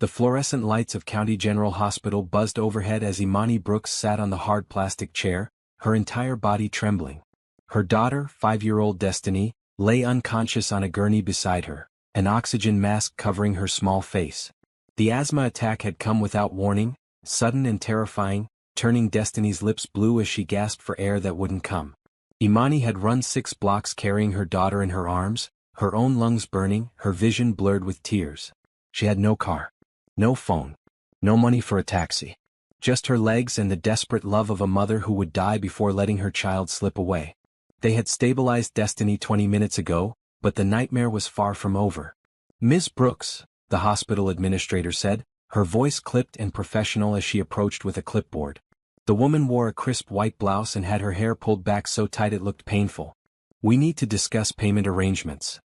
The fluorescent lights of County General Hospital buzzed overhead as Imani Brooks sat on the hard plastic chair, her entire body trembling. Her daughter, 5-year-old Destiny, lay unconscious on a gurney beside her, an oxygen mask covering her small face. The asthma attack had come without warning, sudden and terrifying, turning Destiny's lips blue as she gasped for air that wouldn't come. Imani had run 6 blocks carrying her daughter in her arms, her own lungs burning, her vision blurred with tears. She had no car, no phone, no money for a taxi. Just her legs and the desperate love of a mother who would die before letting her child slip away. They had stabilized Destiny 20 minutes ago, but the nightmare was far from over. "Ms. Brooks," the hospital administrator said, her voice clipped and professional as she approached with a clipboard. The woman wore a crisp white blouse and had her hair pulled back so tight it looked painful. "We need to discuss payment arrangements."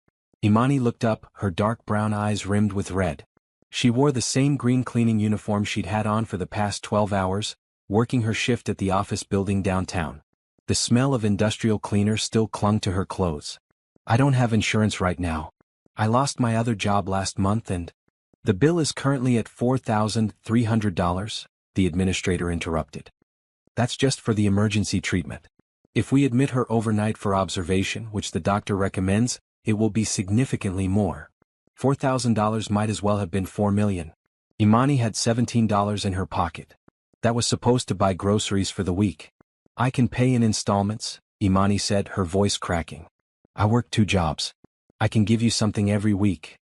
Imani looked up, her dark brown eyes rimmed with red. She wore the same green cleaning uniform she'd had on for the past 12 hours, working her shift at the office building downtown. The smell of industrial cleaner still clung to her clothes. "I don't have insurance right now. I lost my other job last month and—" "The bill is currently at $4,300, the administrator interrupted. "That's just for the emergency treatment. If we admit her overnight for observation, which the doctor recommends, it will be significantly more. $4,000 might as well have been $4 million. Imani had $17 in her pocket. That was supposed to buy groceries for the week. "I can pay in installments," Imani said, her voice cracking. "I work 2 jobs. I can give you something every week."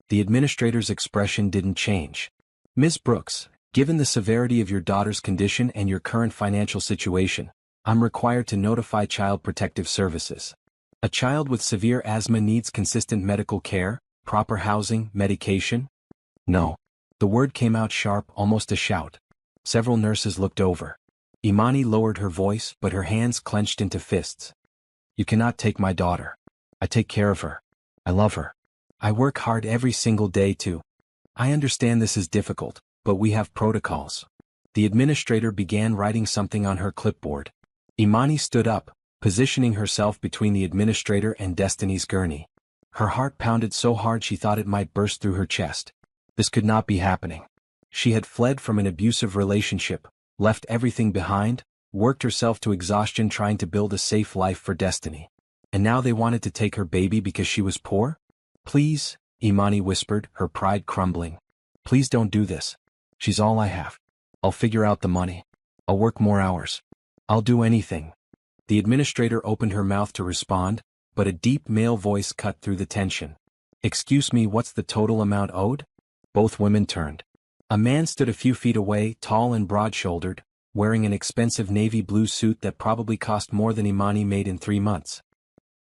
The administrator's expression didn't change. "Ms. Brooks, given the severity of your daughter's condition and your current financial situation, I'm required to notify Child Protective Services. A child with severe asthma needs consistent medical care, proper housing, medication." "No." The word came out sharp, almost a shout. Several nurses looked over. Imani lowered her voice, but her hands clenched into fists. "You cannot take my daughter. I take care of her. I love her. I work hard every single day to—" "I understand this is difficult, but we have protocols." The administrator began writing something on her clipboard. Imani stood up, positioning herself between the administrator and Destiny's gurney. Her heart pounded so hard she thought it might burst through her chest. This could not be happening. She had fled from an abusive relationship, left everything behind, worked herself to exhaustion trying to build a safe life for Destiny. And now they wanted to take her baby because she was poor? "Please," Imani whispered, her pride crumbling. "Please don't do this. She's all I have. I'll figure out the money. I'll work more hours. I'll do anything." The administrator opened her mouth to respond, but a deep male voice cut through the tension. "Excuse me, what's the total amount owed?" Both women turned. A man stood a few feet away, tall and broad-shouldered, wearing an expensive navy blue suit that probably cost more than Imani made in 3 months.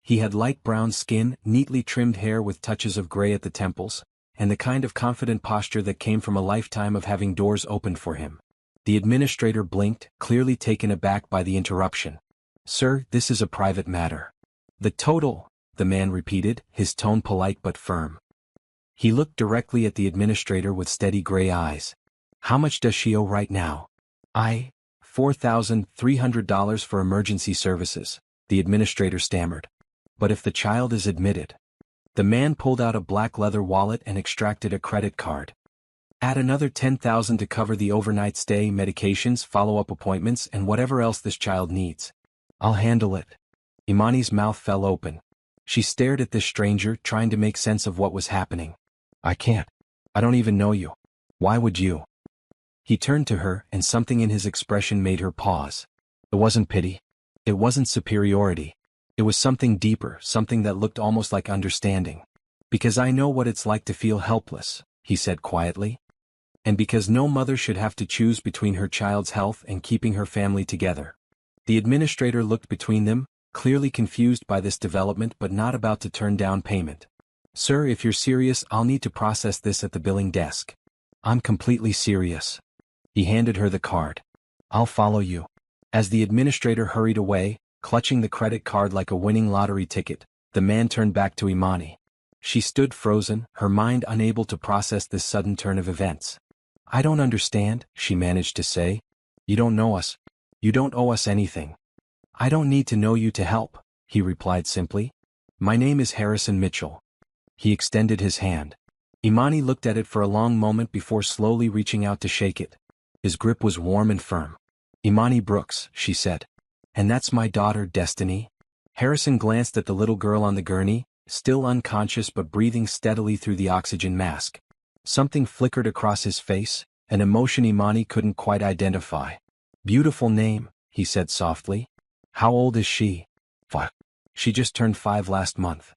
He had light brown skin, neatly trimmed hair with touches of gray at the temples, and the kind of confident posture that came from a lifetime of having doors opened for him. The administrator blinked, clearly taken aback by the interruption. "Sir, this is a private matter." "The total," the man repeated, his tone polite but firm. He looked directly at the administrator with steady gray eyes. "How much does she owe right now?" $4,300 for emergency services," the administrator stammered. "But if the child is admitted—" The man pulled out a black leather wallet and extracted a credit card. "Add another $10,000 to cover the overnight stay, medications, follow-up appointments, and whatever else this child needs. I'll handle it." Imani's mouth fell open. She stared at this stranger, trying to make sense of what was happening. "I can't. I don't even know you. Why would you?" He turned to her, and something in his expression made her pause. It wasn't pity. It wasn't superiority. It was something deeper, something that looked almost like understanding. "Because I know what it's like to feel helpless," he said quietly. "And because no mother should have to choose between her child's health and keeping her family together." The administrator looked between them, clearly confused by this development but not about to turn down payment. "Sir, if you're serious, I'll need to process this at the billing desk." "I'm completely serious." He handed her the card. "I'll follow you." As the administrator hurried away, clutching the credit card like a winning lottery ticket, the man turned back to Imani. She stood frozen, her mind unable to process this sudden turn of events. "I don't understand," she managed to say. "You don't know us. You don't owe us anything." "I don't need to know you to help," he replied simply. "My name is Harrison Mitchell." He extended his hand. Imani looked at it for a long moment before slowly reaching out to shake it. His grip was warm and firm. "Imani Brooks," she said. "And that's my daughter, Destiny." Harrison glanced at the little girl on the gurney, still unconscious but breathing steadily through the oxygen mask. Something flickered across his face, an emotion Imani couldn't quite identify. "Beautiful name," he said softly. "How old is she?" "Fuck. She just turned 5 last month."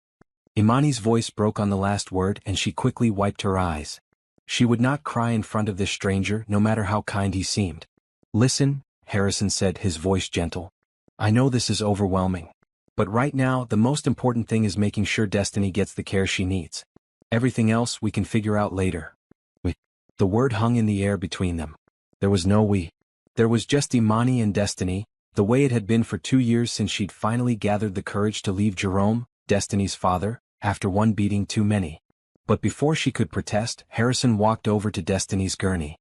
Imani's voice broke on the last word and she quickly wiped her eyes. She would not cry in front of this stranger no matter how kind he seemed. "Listen," Harrison said, his voice gentle. "I know this is overwhelming. But right now the most important thing is making sure Destiny gets the care she needs. Everything else we can figure out later." "We." The word hung in the air between them. There was no we. There was just Imani and Destiny, the way it had been for 2 years since she'd finally gathered the courage to leave Jerome, Destiny's father, after one beating too many. But before she could protest, Harrison walked over to Destiny's gurney.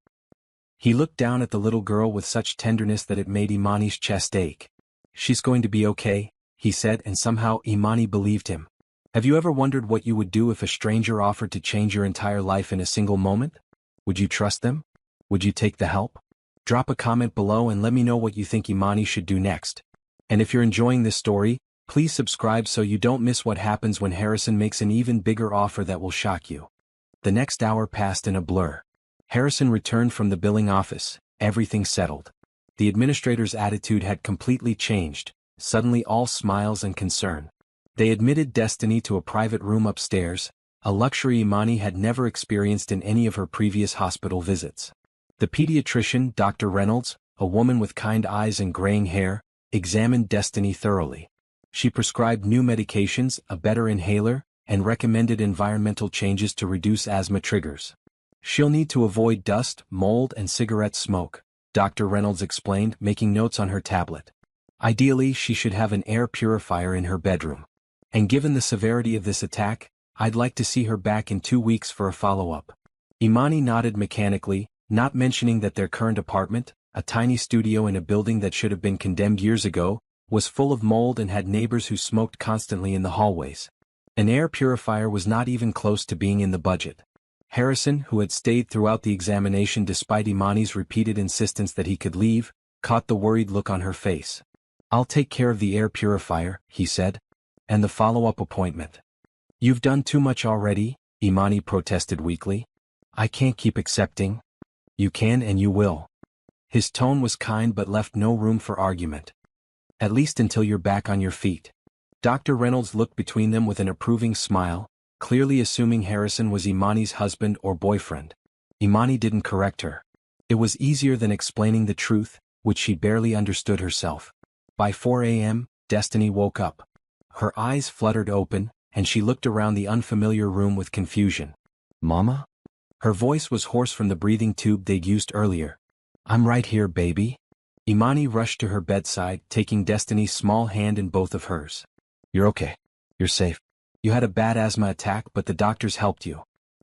He looked down at the little girl with such tenderness that it made Imani's chest ache. "She's going to be okay," he said, and somehow Imani believed him. Have you ever wondered what you would do if a stranger offered to change your entire life in a single moment? Would you trust them? Would you take the help? Drop a comment below and let me know what you think Imani should do next. And if you're enjoying this story, please subscribe so you don't miss what happens when Harrison makes an even bigger offer that will shock you. The next hour passed in a blur. Harrison returned from the billing office, everything settled. The administrator's attitude had completely changed, suddenly all smiles and concern. They admitted Destiny to a private room upstairs, a luxury Imani had never experienced in any of her previous hospital visits. The pediatrician, Dr. Reynolds, a woman with kind eyes and graying hair, examined Destiny thoroughly. She prescribed new medications, a better inhaler, and recommended environmental changes to reduce asthma triggers. "She'll need to avoid dust, mold, and cigarette smoke," Dr. Reynolds explained, making notes on her tablet. "Ideally, she should have an air purifier in her bedroom. And given the severity of this attack, I'd like to see her back in 2 weeks for a follow-up." Imani nodded mechanically, not mentioning that their current apartment, a tiny studio in a building that should have been condemned years ago, was full of mold and had neighbors who smoked constantly in the hallways. An air purifier was not even close to being in the budget. Harrison, who had stayed throughout the examination despite Imani's repeated insistence that he could leave, caught the worried look on her face. "I'll take care of the air purifier," he said. "And the follow-up appointment." "You've done too much already," Imani protested weakly. "I can't keep accepting." "You can and you will." His tone was kind but left no room for argument. "At least until you're back on your feet." Dr. Reynolds looked between them with an approving smile, clearly assuming Harrison was Imani's husband or boyfriend. Imani didn't correct her. It was easier than explaining the truth, which she barely understood herself. By 4 a.m., Destiny woke up. Her eyes fluttered open, and she looked around the unfamiliar room with confusion. "Mama?" Her voice was hoarse from the breathing tube they'd used earlier. "I'm right here, baby." Imani rushed to her bedside, taking Destiny's small hand in both of hers. "You're okay. You're safe. You had a bad asthma attack but the doctors helped you."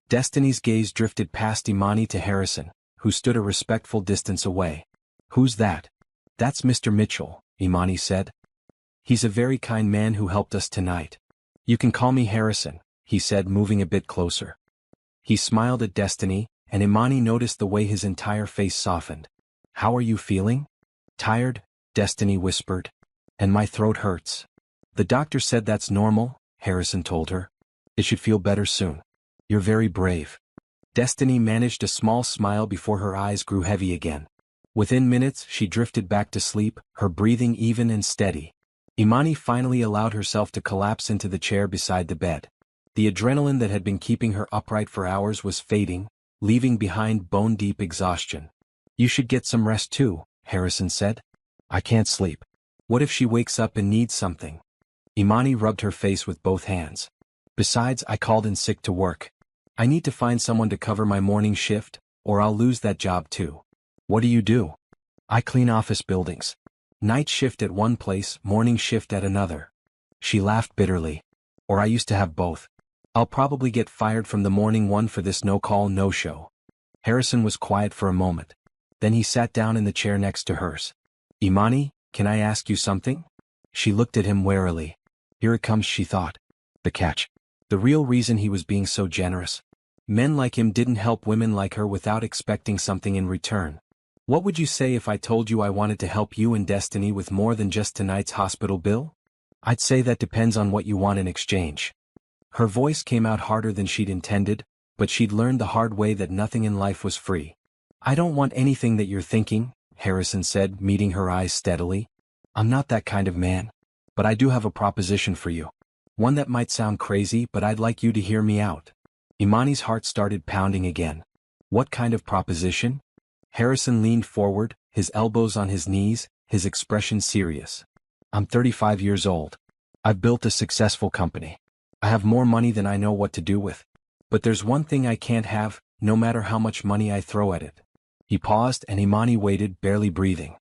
Destiny's gaze drifted past Imani to Harrison, who stood a respectful distance away. "Who's that?" "That's Mr. Mitchell," Imani said. "He's a very kind man who helped us tonight." "You can call me Harrison," he said, moving a bit closer. He smiled at Destiny, and Imani noticed the way his entire face softened. "How are you feeling?" "Tired," Destiny whispered. "And my throat hurts." "The doctor said that's normal," Harrison told her. "It should feel better soon." "You're very brave." Destiny managed a small smile before her eyes grew heavy again. Within minutes she drifted back to sleep, her breathing even and steady. Imani finally allowed herself to collapse into the chair beside the bed. The adrenaline that had been keeping her upright for hours was fading, leaving behind bone-deep exhaustion. "You should get some rest too," Harrison said. "I can't sleep. What if she wakes up and needs something?" Imani rubbed her face with both hands. "Besides, I called in sick to work. I need to find someone to cover my morning shift, or I'll lose that job too." "What do you do?" "I clean office buildings. Night shift at one place, morning shift at another." She laughed bitterly. "Or I used to have both. I'll probably get fired from the morning one for this no-call, no-show." Harrison was quiet for a moment. Then he sat down in the chair next to hers. "Imani, can I ask you something?" She looked at him warily. Here it comes, she thought. The catch. The real reason he was being so generous. Men like him didn't help women like her without expecting something in return. What would you say if I told you I wanted to help you and Destiny with more than just tonight's hospital bill? I'd say that depends on what you want in exchange. Her voice came out harder than she'd intended, but she'd learned the hard way that nothing in life was free. I don't want anything that you're thinking, Harrison said, meeting her eyes steadily. I'm not that kind of man. But I do have a proposition for you. One that might sound crazy, but I'd like you to hear me out. Imani's heart started pounding again. What kind of proposition? Harrison leaned forward, his elbows on his knees, his expression serious. I'm 35 years old. I've built a successful company. I have more money than I know what to do with. But there's one thing I can't have, no matter how much money I throw at it. He paused and Imani waited, barely breathing.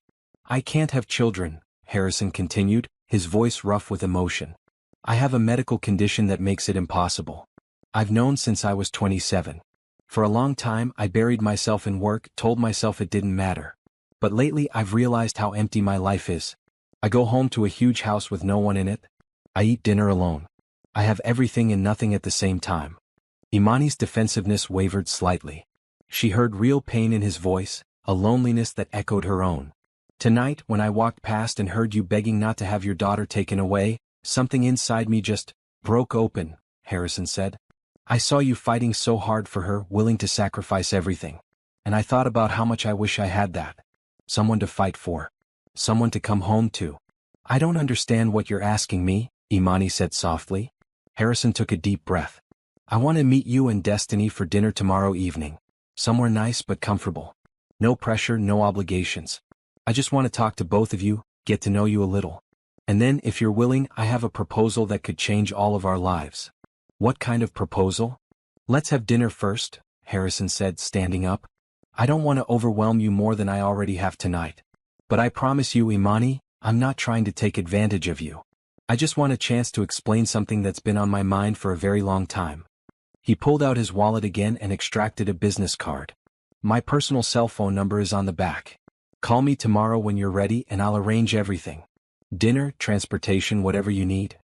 I can't have children, Harrison continued, his voice rough with emotion. I have a medical condition that makes it impossible. I've known since I was 27. For a long time I buried myself in work, told myself it didn't matter. But lately I've realized how empty my life is. I go home to a huge house with no one in it. I eat dinner alone. I have everything and nothing at the same time. Imani's defensiveness wavered slightly. She heard real pain in his voice, a loneliness that echoed her own. Tonight, when I walked past and heard you begging not to have your daughter taken away, something inside me just broke open, Harrison said. I saw you fighting so hard for her, willing to sacrifice everything. And I thought about how much I wish I had that. Someone to fight for. Someone to come home to. I don't understand what you're asking me, Imani said softly. Harrison took a deep breath. I want to meet you and Destiny for dinner tomorrow evening. Somewhere nice but comfortable. No pressure, no obligations. I just want to talk to both of you, get to know you a little. And then, if you're willing, I have a proposal that could change all of our lives. What kind of proposal? Let's have dinner first, Harrison said, standing up. I don't want to overwhelm you more than I already have tonight. But I promise you, Imani, I'm not trying to take advantage of you. I just want a chance to explain something that's been on my mind for a very long time. He pulled out his wallet again and extracted a business card. My personal cell phone number is on the back. Call me tomorrow when you're ready and I'll arrange everything. Dinner, transportation, whatever you need.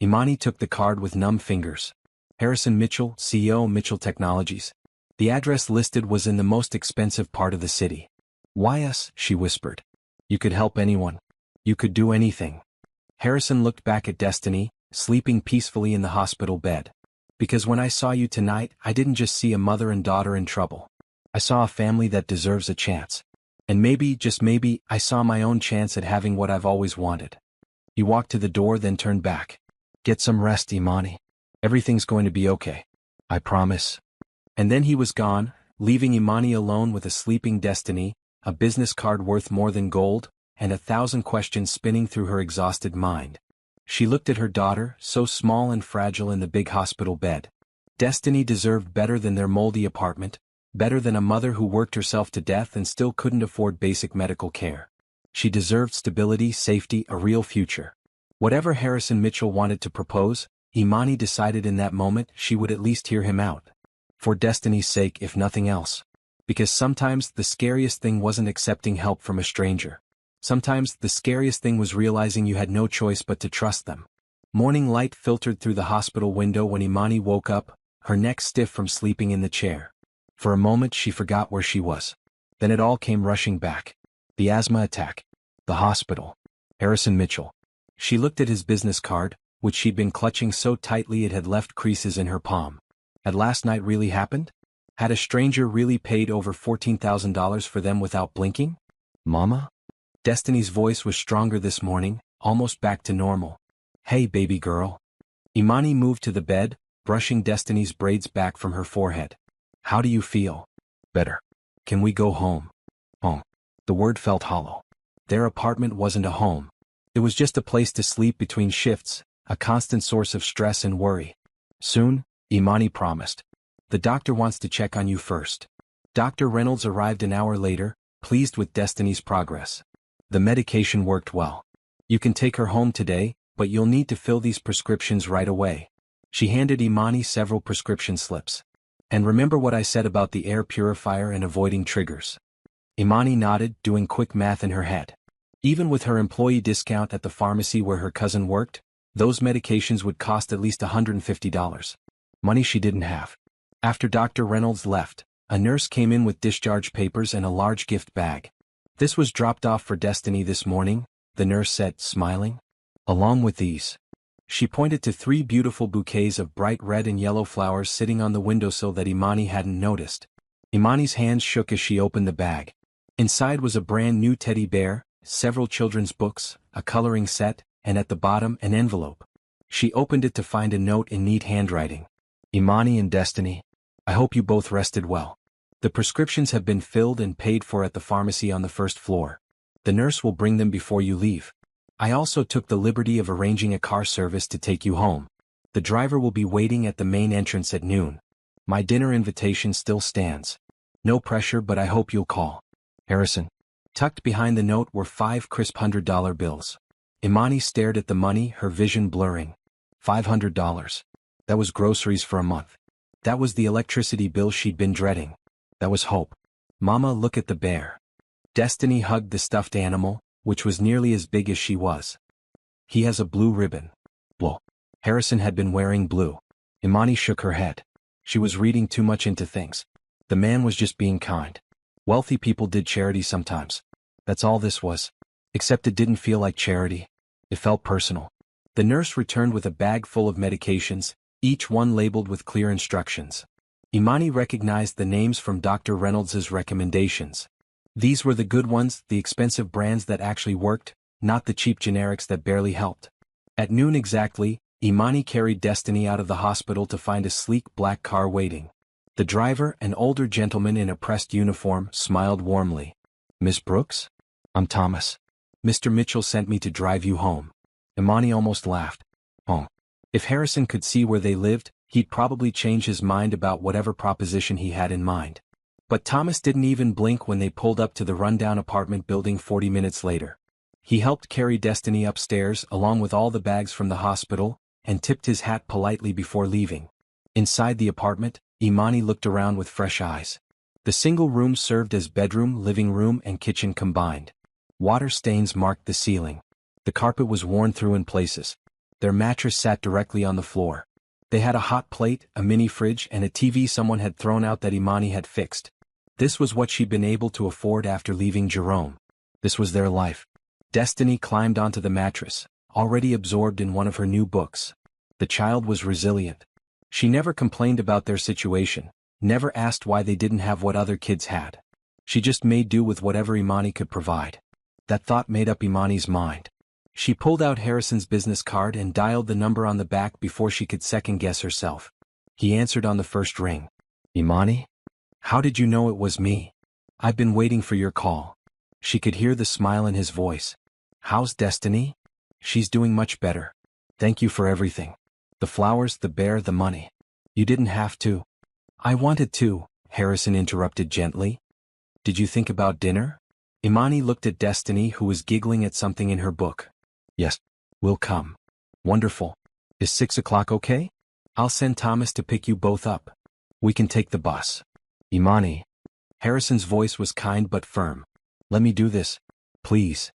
Imani took the card with numb fingers. Harrison Mitchell, CEO, Mitchell Technologies. The address listed was in the most expensive part of the city. Why us? She whispered. You could help anyone. You could do anything. Harrison looked back at Destiny, sleeping peacefully in the hospital bed. Because when I saw you tonight, I didn't just see a mother and daughter in trouble. I saw a family that deserves a chance. And maybe, just maybe, I saw my own chance at having what I've always wanted. He walked to the door, then turned back. Get some rest, Imani. Everything's going to be okay. I promise. And then he was gone, leaving Imani alone with a sleeping Destiny, a business card worth more than gold, and 1,000 questions spinning through her exhausted mind. She looked at her daughter, so small and fragile in the big hospital bed. Destiny deserved better than their moldy apartment, better than a mother who worked herself to death and still couldn't afford basic medical care. She deserved stability, safety, a real future. Whatever Harrison Mitchell wanted to propose, Imani decided in that moment she would at least hear him out. For Destiny's sake, if nothing else. Because sometimes the scariest thing wasn't accepting help from a stranger. Sometimes the scariest thing was realizing you had no choice but to trust them. Morning light filtered through the hospital window when Imani woke up, her neck stiff from sleeping in the chair. For a moment she forgot where she was. Then it all came rushing back. The asthma attack. The hospital. Harrison Mitchell. She looked at his business card, which she'd been clutching so tightly it had left creases in her palm. Had last night really happened? Had a stranger really paid over $14,000 for them without blinking? Mama? Destiny's voice was stronger this morning, almost back to normal. Hey, baby girl. Imani moved to the bed, brushing Destiny's braids back from her forehead. How do you feel? Better. Can we go home? Home. The word felt hollow. Their apartment wasn't a home. It was just a place to sleep between shifts, a constant source of stress and worry. Soon, Imani promised. The doctor wants to check on you first. Dr. Reynolds arrived an hour later, pleased with Destiny's progress. The medication worked well. You can take her home today, but you'll need to fill these prescriptions right away. She handed Imani several prescription slips. And remember what I said about the air purifier and avoiding triggers. Imani nodded, doing quick math in her head. Even with her employee discount at the pharmacy where her cousin worked, those medications would cost at least $150. Money she didn't have. After Dr. Reynolds left, a nurse came in with discharge papers and a large gift bag. "This was dropped off for Destiny this morning," the nurse said, smiling. "Along with these." She pointed to 3 beautiful bouquets of bright red and yellow flowers sitting on the windowsill that Imani hadn't noticed. Imani's hands shook as she opened the bag. Inside was a brand new teddy bear, several children's books, a coloring set, and at the bottom an envelope. She opened it to find a note in neat handwriting. "Imani and Destiny, I hope you both rested well. The prescriptions have been filled and paid for at the pharmacy on the first floor. The nurse will bring them before you leave. I also took the liberty of arranging a car service to take you home. The driver will be waiting at the main entrance at noon. My dinner invitation still stands. No pressure, but I hope you'll call. Harrison." Tucked behind the note were 5 crisp $100 bills. Imani stared at the money, her vision blurring. $500. That was groceries for a month. That was the electricity bill she'd been dreading. That was hope. "Mama, look at the bear." Destiny hugged the stuffed animal, which was nearly as big as she was. "He has a blue ribbon." Whoa. Harrison had been wearing blue. Imani shook her head. She was reading too much into things. The man was just being kind. Wealthy people did charity sometimes. That's all this was. Except it didn't feel like charity. It felt personal. The nurse returned with a bag full of medications, each one labeled with clear instructions. Imani recognized the names from Dr. Reynolds's recommendations. These were the good ones, the expensive brands that actually worked, not the cheap generics that barely helped. At noon exactly, Imani carried Destiny out of the hospital to find a sleek black car waiting. The driver, an older gentleman in a pressed uniform, smiled warmly. "Miss Brooks? I'm Thomas. Mr. Mitchell sent me to drive you home." Imani almost laughed. Home. If Harrison could see where they lived, he'd probably change his mind about whatever proposition he had in mind. But Thomas didn't even blink when they pulled up to the rundown apartment building 40 minutes later. He helped carry Destiny upstairs along with all the bags from the hospital, and tipped his hat politely before leaving. Inside the apartment, Imani looked around with fresh eyes. The single room served as bedroom, living room, and kitchen combined. Water stains marked the ceiling. The carpet was worn through in places. Their mattress sat directly on the floor. They had a hot plate, a mini fridge, and a TV someone had thrown out that Imani had fixed. This was what she'd been able to afford after leaving Jerome. This was their life. Destiny climbed onto the mattress, already absorbed in one of her new books. The child was resilient. She never complained about their situation, never asked why they didn't have what other kids had. She just made do with whatever Imani could provide. That thought made up Imani's mind. She pulled out Harrison's business card and dialed the number on the back before she could second-guess herself. He answered on the first ring. "Imani? How did you know it was me? I've been waiting for your call." She could hear the smile in his voice. "How's Destiny?" "She's doing much better. Thank you for everything. The flowers, the bear, the money. You didn't have to." "I wanted to," Harrison interrupted gently. "Did you think about dinner?" Imani looked at Destiny, who was giggling at something in her book. "Yes. We'll come." "Wonderful. Is 6 o'clock okay? I'll send Thomas to pick you both up. We can take the bus." "Imani." Harrison's voice was kind but firm. "Let me do this. Please."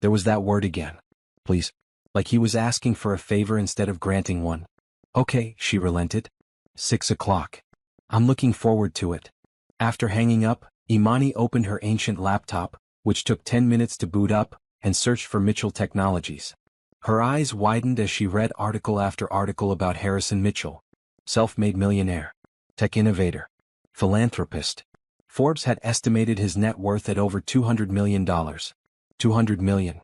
There was that word again. Please. Like he was asking for a favor instead of granting one. "Okay," she relented. 6 o'clock. I'm looking forward to it." After hanging up, Imani opened her ancient laptop, which took 10 minutes to boot up, and searched for Mitchell Technologies. Her eyes widened as she read article after article about Harrison Mitchell. Self-made millionaire. Tech innovator. Philanthropist. Forbes had estimated his net worth at over $200 million. $200 million.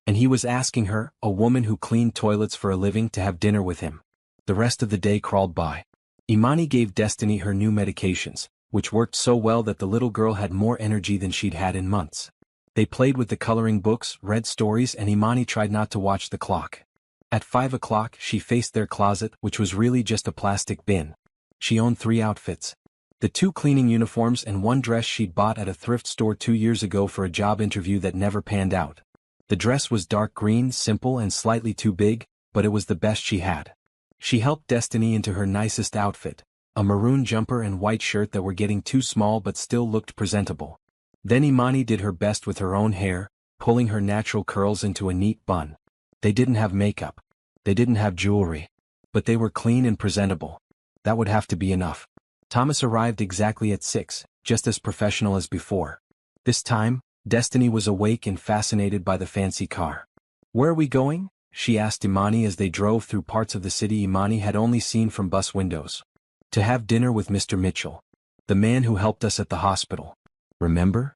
And he was asking her, a woman who cleaned toilets for a living, to have dinner with him. The rest of the day crawled by. Imani gave Destiny her new medications, which worked so well that the little girl had more energy than she'd had in months. They played with the coloring books, read stories, and Imani tried not to watch the clock. At 5 o'clock, she faced their closet, which was really just a plastic bin. She owned 3 outfits. The 2 cleaning uniforms and 1 dress she'd bought at a thrift store 2 years ago for a job interview that never panned out. The dress was dark green, simple, and slightly too big, but it was the best she had. She helped Destiny into her nicest outfit, a maroon jumper and white shirt that were getting too small but still looked presentable. Then Imani did her best with her own hair, pulling her natural curls into a neat bun. They didn't have makeup. They didn't have jewelry. But they were clean and presentable. That would have to be enough. Thomas arrived exactly at 6, just as professional as before. This time, Destiny was awake and fascinated by the fancy car. "Where are we going?" she asked Imani as they drove through parts of the city Imani had only seen from bus windows. "To have dinner with Mr. Mitchell. The man who helped us at the hospital. Remember?"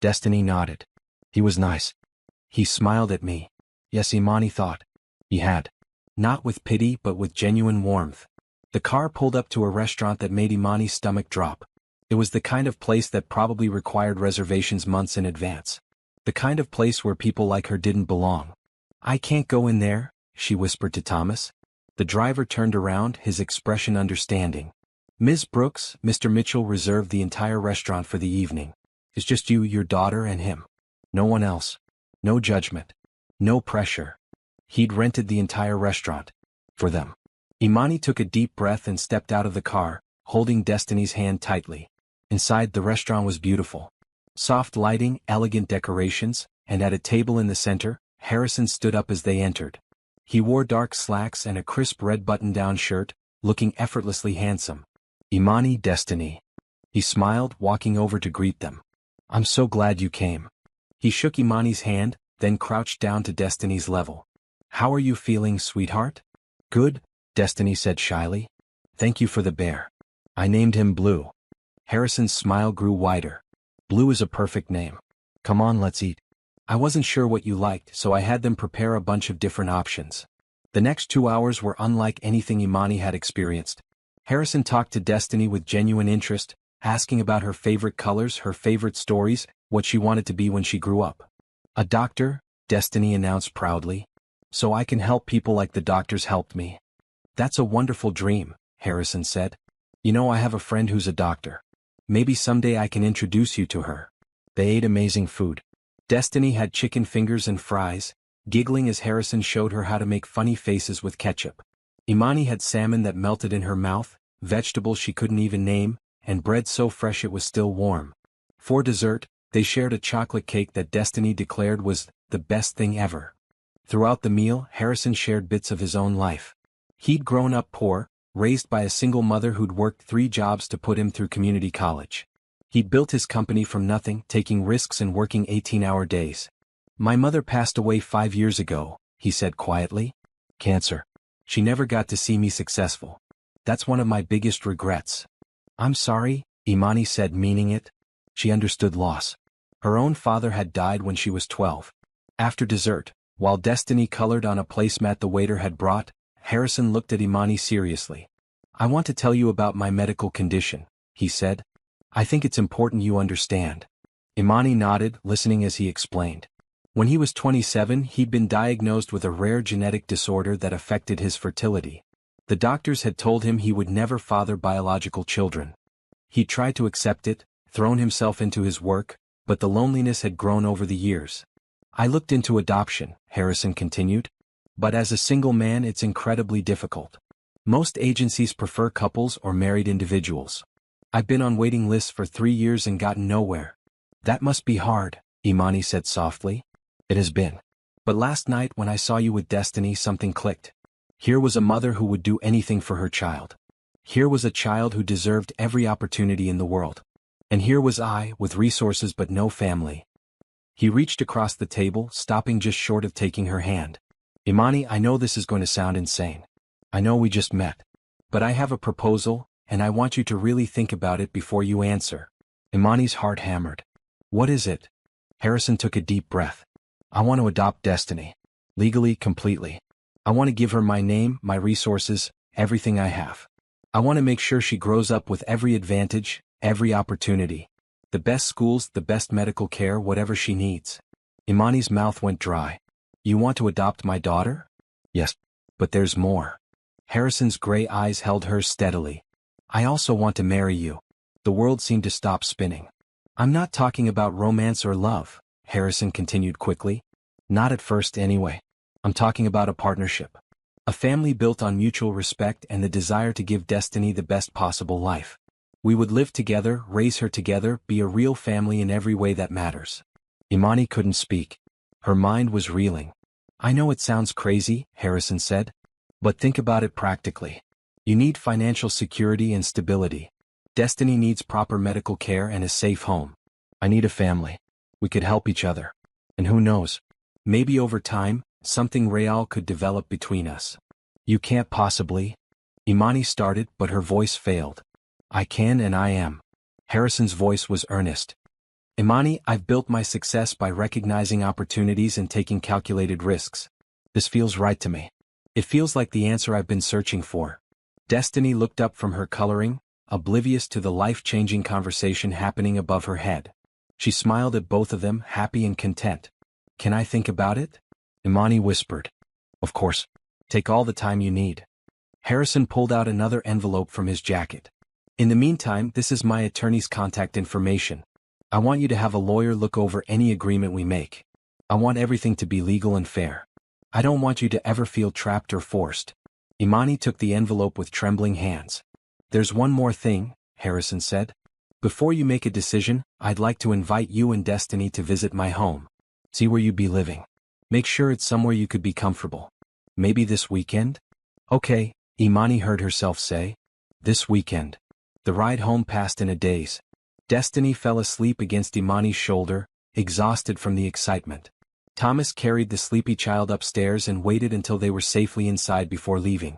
Destiny nodded. "He was nice. He smiled at me." Yes, Imani thought. He had. Not with pity but with genuine warmth. The car pulled up to a restaurant that made Imani's stomach drop. It was the kind of place that probably required reservations months in advance. The kind of place where people like her didn't belong. "I can't go in there," she whispered to Thomas. The driver turned around, his expression understanding. "Ms. Brooks, Mr. Mitchell reserved the entire restaurant for the evening. It's just you, your daughter, and him. No one else. No judgment. No pressure. He'd rented the entire restaurant. For them." Imani took a deep breath and stepped out of the car, holding Destiny's hand tightly. Inside, the restaurant was beautiful. Soft lighting, elegant decorations, and at a table in the center, Harrison stood up as they entered. He wore dark slacks and a crisp red button-down shirt, looking effortlessly handsome. "Imani, Destiny." He smiled, walking over to greet them. "I'm so glad you came." He shook Imani's hand, then crouched down to Destiny's level. "How are you feeling, sweetheart?" "Good," Destiny said shyly. "Thank you for the bear. I named him Blue." Harrison's smile grew wider. "Blue is a perfect name. Come on, let's eat." "I wasn't sure what you liked, so I had them prepare a bunch of different options." The next 2 hours were unlike anything Imani had experienced. Harrison talked to Destiny with genuine interest, asking about her favorite colors, her favorite stories, what she wanted to be when she grew up. "A doctor," Destiny announced proudly. "So I can help people like the doctors helped me." "That's a wonderful dream," Harrison said. "You know, I have a friend who's a doctor. Maybe someday I can introduce you to her." They ate amazing food. Destiny had chicken fingers and fries, giggling as Harrison showed her how to make funny faces with ketchup. Imani had salmon that melted in her mouth, vegetables she couldn't even name, and bread so fresh it was still warm. For dessert, they shared a chocolate cake that Destiny declared was the best thing ever. Throughout the meal, Harrison shared bits of his own life. He'd grown up poor, raised by a single mother who'd worked 3 jobs to put him through community college. He'd built his company from nothing, taking risks and working 18-hour days. "My mother passed away 5 years ago," he said quietly. "Cancer. She never got to see me successful. That's one of my biggest regrets." "I'm sorry," Imani said, meaning it. She understood loss. Her own father had died when she was 12. After dessert, while Destiny colored on a placemat the waiter had brought, Harrison looked at Imani seriously. "I want to tell you about my medical condition," he said. "I think it's important you understand." Imani nodded, listening as he explained. When he was 27, he'd been diagnosed with a rare genetic disorder that affected his fertility. The doctors had told him he would never father biological children. He tried to accept it, thrown himself into his work, but the loneliness had grown over the years. "I looked into adoption," Harrison continued. "But as a single man it's incredibly difficult. Most agencies prefer couples or married individuals. I've been on waiting lists for 3 years and gotten nowhere." "That must be hard," Imani said softly. "It has been. But last night when I saw you with Destiny something clicked. Here was a mother who would do anything for her child. Here was a child who deserved every opportunity in the world. And here was I, with resources but no family." He reached across the table, stopping just short of taking her hand. "Imani, I know this is going to sound insane. I know we just met. But I have a proposal, and I want you to really think about it before you answer." Imani's heart hammered. "What is it?" Harrison took a deep breath. "I want to adopt Destiny. Legally, completely. I want to give her my name, my resources, everything I have. I want to make sure she grows up with every advantage, every opportunity. The best schools, the best medical care, whatever she needs." Imani's mouth went dry. "You want to adopt my daughter?" "Yes. But there's more." Harrison's gray eyes held hers steadily. "I also want to marry you." The world seemed to stop spinning. "I'm not talking about romance or love," Harrison continued quickly. "Not at first anyway. I'm talking about a partnership. A family built on mutual respect and the desire to give Destiny the best possible life. We would live together, raise her together, be a real family in every way that matters." Imani couldn't speak. Her mind was reeling. "I know it sounds crazy," Harrison said. "But think about it practically. You need financial security and stability. Destiny needs proper medical care and a safe home. I need a family. We could help each other. And who knows? Maybe over time, something real could develop between us. You can't possibly. Imani started, but her voice failed. I can and I am. Harrison's voice was earnest. Imani, I've built my success by recognizing opportunities and taking calculated risks. This feels right to me. It feels like the answer I've been searching for. Destiny looked up from her coloring, oblivious to the life-changing conversation happening above her head. She smiled at both of them, happy and content. Can I think about it? Imani whispered. Of course. Take all the time you need. Harrison pulled out another envelope from his jacket. In the meantime, this is my attorney's contact information. I want you to have a lawyer look over any agreement we make. I want everything to be legal and fair. I don't want you to ever feel trapped or forced. Imani took the envelope with trembling hands. There's one more thing, Harrison said. Before you make a decision, I'd like to invite you and Destiny to visit my home. See where you'd be living. Make sure it's somewhere you could be comfortable. Maybe this weekend? Okay, Imani heard herself say. This weekend. The ride home passed in a daze. Destiny fell asleep against Imani's shoulder, exhausted from the excitement. Thomas carried the sleepy child upstairs and waited until they were safely inside before leaving.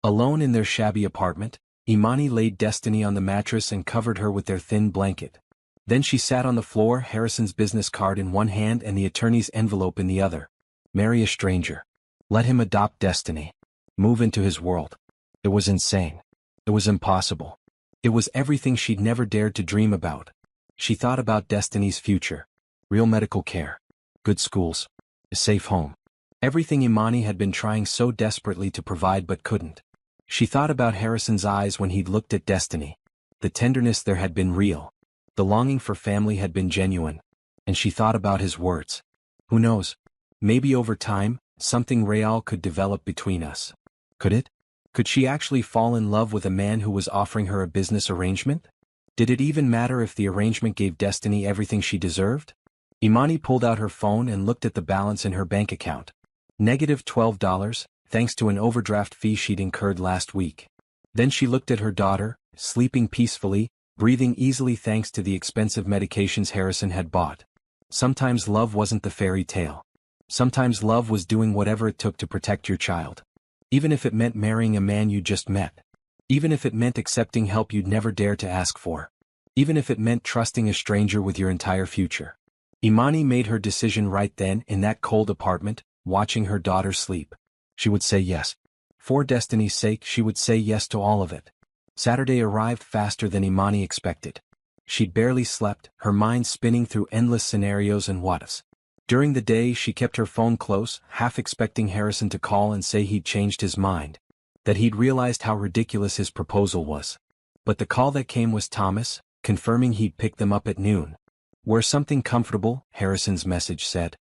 Alone in their shabby apartment, Imani laid Destiny on the mattress and covered her with their thin blanket. Then she sat on the floor, Harrison's business card in one hand and the attorney's envelope in the other. Marry a stranger. Let him adopt Destiny. Move into his world. It was insane. It was impossible. It was everything she'd never dared to dream about. She thought about Destiny's future. Real medical care. Good schools. A safe home. Everything Imani had been trying so desperately to provide but couldn't. She thought about Harrison's eyes when he'd looked at Destiny. The tenderness there had been real. The longing for family had been genuine. And she thought about his words. Who knows? Maybe over time, something real could develop between us. Could it? Could she actually fall in love with a man who was offering her a business arrangement? Did it even matter if the arrangement gave Destiny everything she deserved? Imani pulled out her phone and looked at the balance in her bank account. -$12, thanks to an overdraft fee she'd incurred last week. Then she looked at her daughter, sleeping peacefully, breathing easily thanks to the expensive medications Harrison had bought. Sometimes love wasn't the fairy tale. Sometimes love was doing whatever it took to protect your child. Even if it meant marrying a man you just met. Even if it meant accepting help you'd never dare to ask for. Even if it meant trusting a stranger with your entire future. Imani made her decision right then in that cold apartment, watching her daughter sleep. She would say yes. For Destiny's sake, she would say yes to all of it. Saturday arrived faster than Imani expected. She'd barely slept, her mind spinning through endless scenarios and what-ifs. During the day she kept her phone close, half expecting Harrison to call and say he'd changed his mind. That he'd realized how ridiculous his proposal was. But the call that came was Thomas, confirming he'd pick them up at noon. We're something comfortable, Harrison's message said.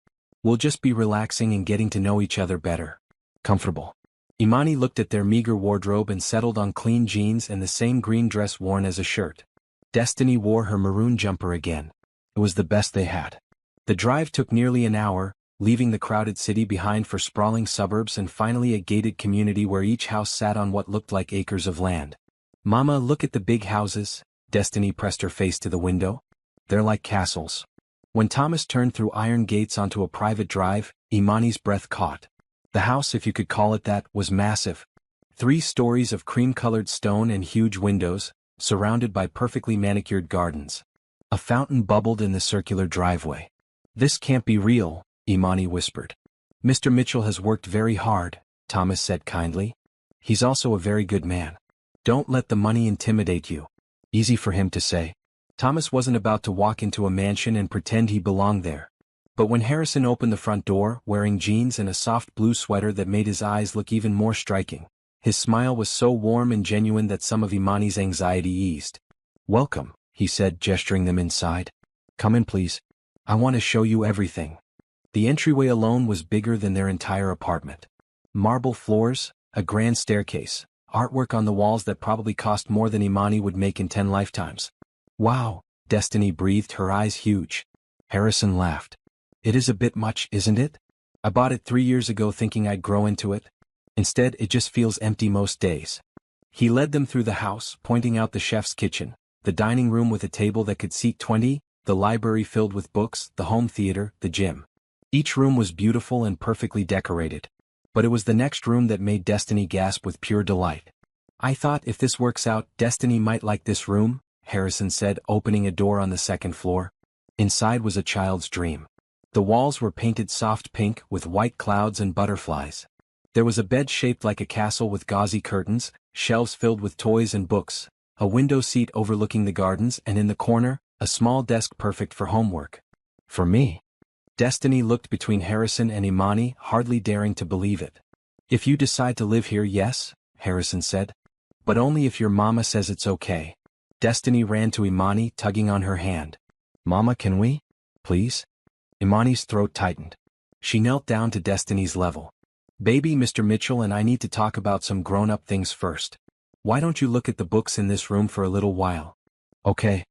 We'll just be relaxing and getting to know each other better. Comfortable. Imani looked at their meager wardrobe and settled on clean jeans and the same green dress worn as a shirt. Destiny wore her maroon jumper again. It was the best they had. The drive took nearly an hour, leaving the crowded city behind for sprawling suburbs and finally a gated community where each house sat on what looked like acres of land. Mama, look at the big houses, Destiny pressed her face to the window. They're like castles. When Thomas turned through iron gates onto a private drive, Imani's breath caught. The house, if you could call it that, was massive. 3 stories of cream-colored stone and huge windows, surrounded by perfectly manicured gardens. A fountain bubbled in the circular driveway. This can't be real, Imani whispered. Mr. Mitchell has worked very hard, Thomas said kindly. He's also a very good man. Don't let the money intimidate you. Easy for him to say. Thomas wasn't about to walk into a mansion and pretend he belonged there. But when Harrison opened the front door, wearing jeans and a soft blue sweater that made his eyes look even more striking, his smile was so warm and genuine that some of Imani's anxiety eased. Welcome, he said, gesturing them inside. Come in, please. I want to show you everything. The entryway alone was bigger than their entire apartment. Marble floors, a grand staircase, artwork on the walls that probably cost more than Imani would make in 10 lifetimes. Wow, Destiny breathed, her eyes huge. Harrison laughed. It is a bit much, isn't it? I bought it 3 years ago thinking I'd grow into it. Instead, it just feels empty most days. He led them through the house, pointing out the chef's kitchen, the dining room with a table that could seat 20, the library filled with books, the home theater, the gym. Each room was beautiful and perfectly decorated. But it was the next room that made Destiny gasp with pure delight. "I thought if this works out, Destiny might like this room," Harrison said, opening a door on the second floor. Inside was a child's dream. The walls were painted soft pink with white clouds and butterflies. There was a bed shaped like a castle with gauzy curtains, shelves filled with toys and books, a window seat overlooking the gardens, and in the corner, a small desk perfect for homework. For me. Destiny looked between Harrison and Imani, hardly daring to believe it. "If you decide to live here, yes," Harrison said. "But only if your mama says it's okay." Destiny ran to Imani, tugging on her hand. "Mama, can we? Please?" Imani's throat tightened. She knelt down to Destiny's level. "Baby, Mr. Mitchell and I need to talk about some grown-up things first. Why don't you look at the books in this room for a little while?" "Okay."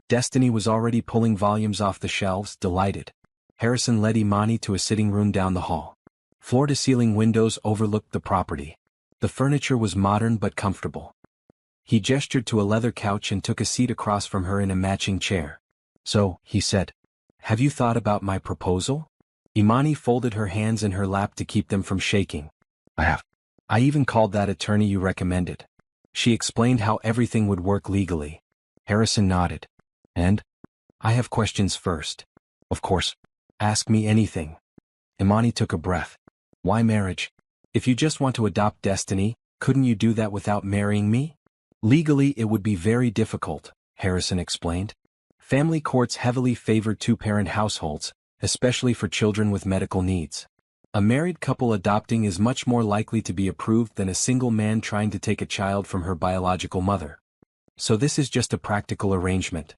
Destiny was already pulling volumes off the shelves, delighted. Harrison led Imani to a sitting room down the hall. Floor-to-ceiling windows overlooked the property. The furniture was modern but comfortable. He gestured to a leather couch and took a seat across from her in a matching chair. "So," he said, "have you thought about my proposal?" Imani folded her hands in her lap to keep them from shaking. "I have. I even called that attorney you recommended." She explained how everything would work legally. Harrison nodded. "And? I have questions first." "Of course. Ask me anything." Imani took a breath. "Why marriage? If you just want to adopt Destiny, couldn't you do that without marrying me?" "Legally it would be very difficult," Harrison explained. "Family courts heavily favor two-parent households, especially for children with medical needs. A married couple adopting is much more likely to be approved than a single man trying to take a child from her biological mother. So this is just a practical arrangement."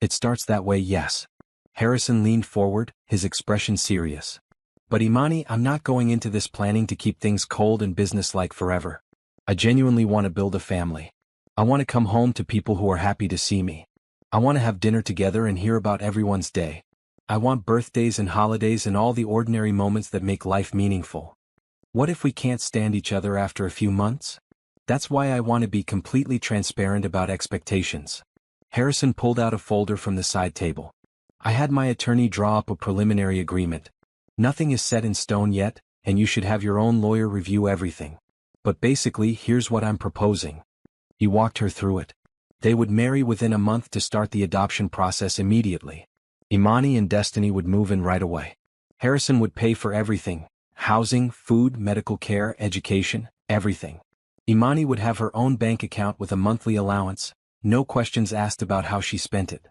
"It starts that way, yes." Harrison leaned forward, his expression serious. "But Imani, I'm not going into this planning to keep things cold and businesslike forever. I genuinely want to build a family. I want to come home to people who are happy to see me. I want to have dinner together and hear about everyone's day. I want birthdays and holidays and all the ordinary moments that make life meaningful. What if we can't stand each other after a few months? That's why I want to be completely transparent about expectations." Harrison pulled out a folder from the side table. "I had my attorney draw up a preliminary agreement. Nothing is set in stone yet, and you should have your own lawyer review everything. But basically, here's what I'm proposing." He walked her through it. They would marry within a month to start the adoption process immediately. Imani and Destiny would move in right away. Harrison would pay for everything: housing, food, medical care, education, everything. Imani would have her own bank account with a monthly allowance, no questions asked about how she spent it.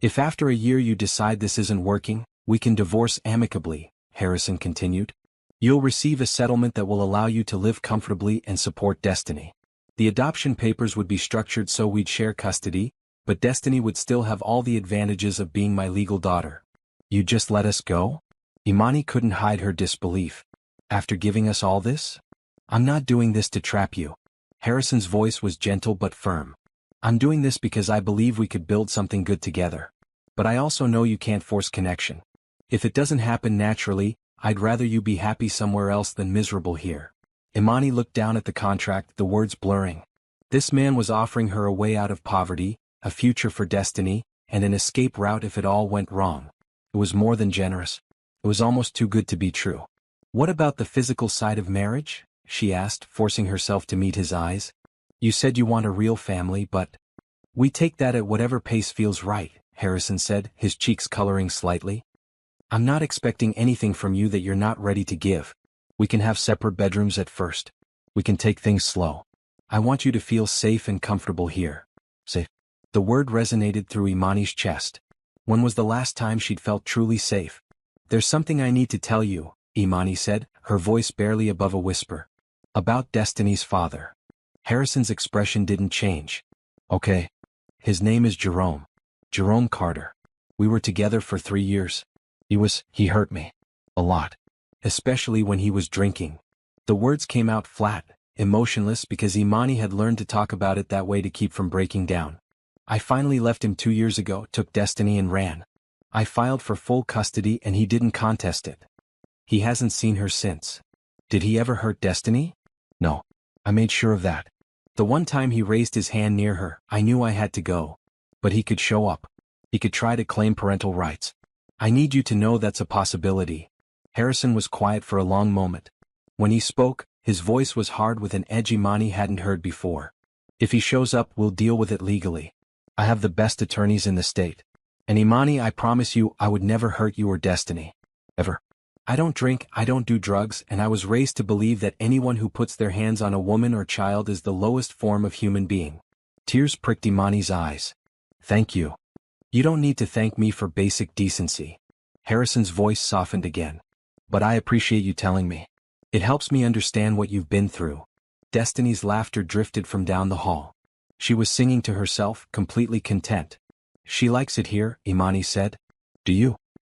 "If after a year you decide this isn't working, we can divorce amicably," Harrison continued. "You'll receive a settlement that will allow you to live comfortably and support Destiny. The adoption papers would be structured so we'd share custody, but Destiny would still have all the advantages of being my legal daughter." "You just let us go?" Imani couldn't hide her disbelief. "After giving us all this?" "I'm not doing this to trap you." Harrison's voice was gentle but firm. "I'm doing this because I believe we could build something good together. But I also know you can't force connection. If it doesn't happen naturally, I'd rather you be happy somewhere else than miserable here." Imani looked down at the contract, the words blurring. This man was offering her a way out of poverty, a future for Destiny, and an escape route if it all went wrong. It was more than generous. It was almost too good to be true. "What about the physical side of marriage?" she asked, forcing herself to meet his eyes. "You said you want a real family, but—" "We take that at whatever pace feels right," Harrison said, his cheeks coloring slightly. "I'm not expecting anything from you that you're not ready to give. We can have separate bedrooms at first. We can take things slow. I want you to feel safe and comfortable here." Safe. The word resonated through Imani's chest. When was the last time she'd felt truly safe? "There's something I need to tell you," Imani said, her voice barely above a whisper. "About Destiny's father." Harrison's expression didn't change. "Okay. His name is Jerome. Jerome Carter. We were together for 3 years. He hurt me. A lot. Especially when he was drinking." The words came out flat, emotionless because Imani had learned to talk about it that way to keep from breaking down. "I finally left him 2 years ago, took Destiny and ran. I filed for full custody and he didn't contest it. He hasn't seen her since." "Did he ever hurt Destiny?" "No. I made sure of that. The one time he raised his hand near her, I knew I had to go. But he could show up. He could try to claim parental rights. I need you to know that's a possibility. Harrison was quiet for a long moment. When he spoke, his voice was hard with an edge Imani hadn't heard before. If he shows up, we'll deal with it legally. I have the best attorneys in the state. And Imani, I promise you I would never hurt you or Destiny. Ever. I don't drink, I don't do drugs, and I was raised to believe that anyone who puts their hands on a woman or child is the lowest form of human being. Tears pricked Imani's eyes. Thank you. You don't need to thank me for basic decency. Harrison's voice softened again. But I appreciate you telling me. It helps me understand what you've been through. Destiny's laughter drifted from down the hall. She was singing to herself, completely content. She likes it here, Imani said. Do you?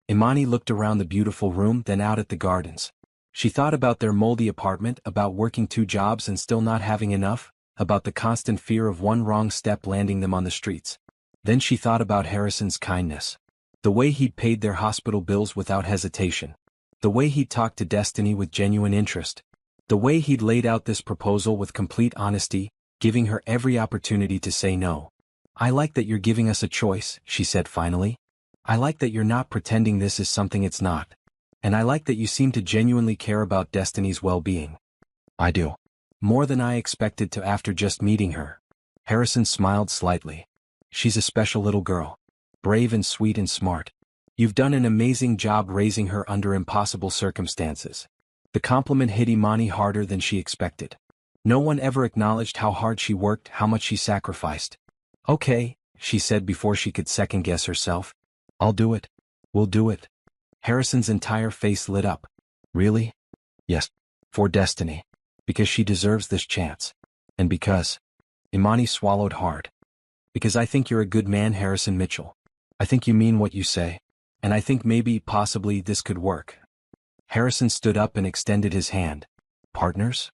Imani looked around the beautiful room, then out at the gardens. She thought about their moldy apartment, about working 2 jobs and still not having enough, about the constant fear of one wrong step landing them on the streets. Then she thought about Harrison's kindness. The way he'd paid their hospital bills without hesitation. The way he'd talked to Destiny with genuine interest. The way he'd laid out this proposal with complete honesty, giving her every opportunity to say no. I like that you're giving us a choice, she said finally. I like that you're not pretending this is something it's not. And I like that you seem to genuinely care about Destiny's well-being. I do. More than I expected to after just meeting her. Harrison smiled slightly. She's a special little girl. Brave and sweet and smart. You've done an amazing job raising her under impossible circumstances. The compliment hit Imani harder than she expected. No one ever acknowledged how hard she worked, how much she sacrificed. Okay, she said before she could second-guess herself. I'll do it. We'll do it. Harrison's entire face lit up. Really? Yes. For Destiny. Because she deserves this chance. And because... Imani swallowed hard. Because I think you're a good man, Harrison Mitchell. I think you mean what you say. And I think maybe, possibly, this could work. Harrison stood up and extended his hand. Partners?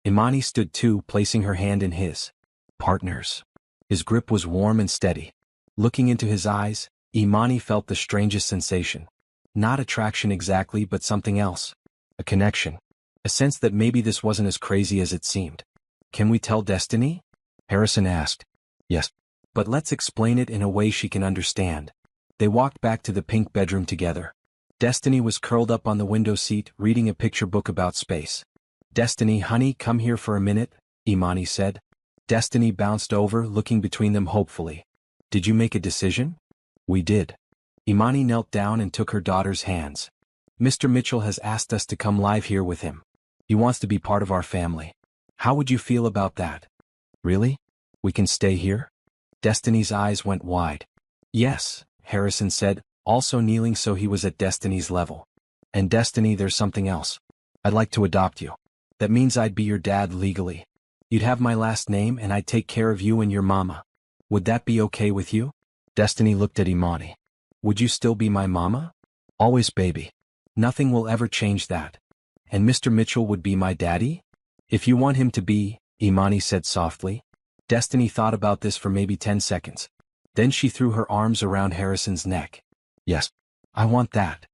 Imani stood too, placing her hand in his. Partners. His grip was warm and steady. Looking into his eyes, Imani felt the strangest sensation. Not attraction exactly, but something else. A connection. A sense that maybe this wasn't as crazy as it seemed. Can we tell Destiny? Harrison asked. Yes. But let's explain it in a way she can understand. They walked back to the pink bedroom together. Destiny was curled up on the window seat, reading a picture book about space. Destiny, honey, come here for a minute, Imani said. Destiny bounced over, looking between them hopefully. Did you make a decision? We did. Imani knelt down and took her daughter's hands. Mr. Mitchell has asked us to come live here with him. He wants to be part of our family. How would you feel about that? Really? We can stay here? Destiny's eyes went wide. Yes, Harrison said, also kneeling so he was at Destiny's level. And Destiny, there's something else. I'd like to adopt you. That means I'd be your dad legally. You'd have my last name and I'd take care of you and your mama. Would that be okay with you? Destiny looked at Imani. Would you still be my mama? Always, baby. Nothing will ever change that. And Mr. Mitchell would be my daddy? If you want him to be, Imani said softly. Destiny thought about this for maybe 10 seconds. Then she threw her arms around Harrison's neck. Yes, I want that.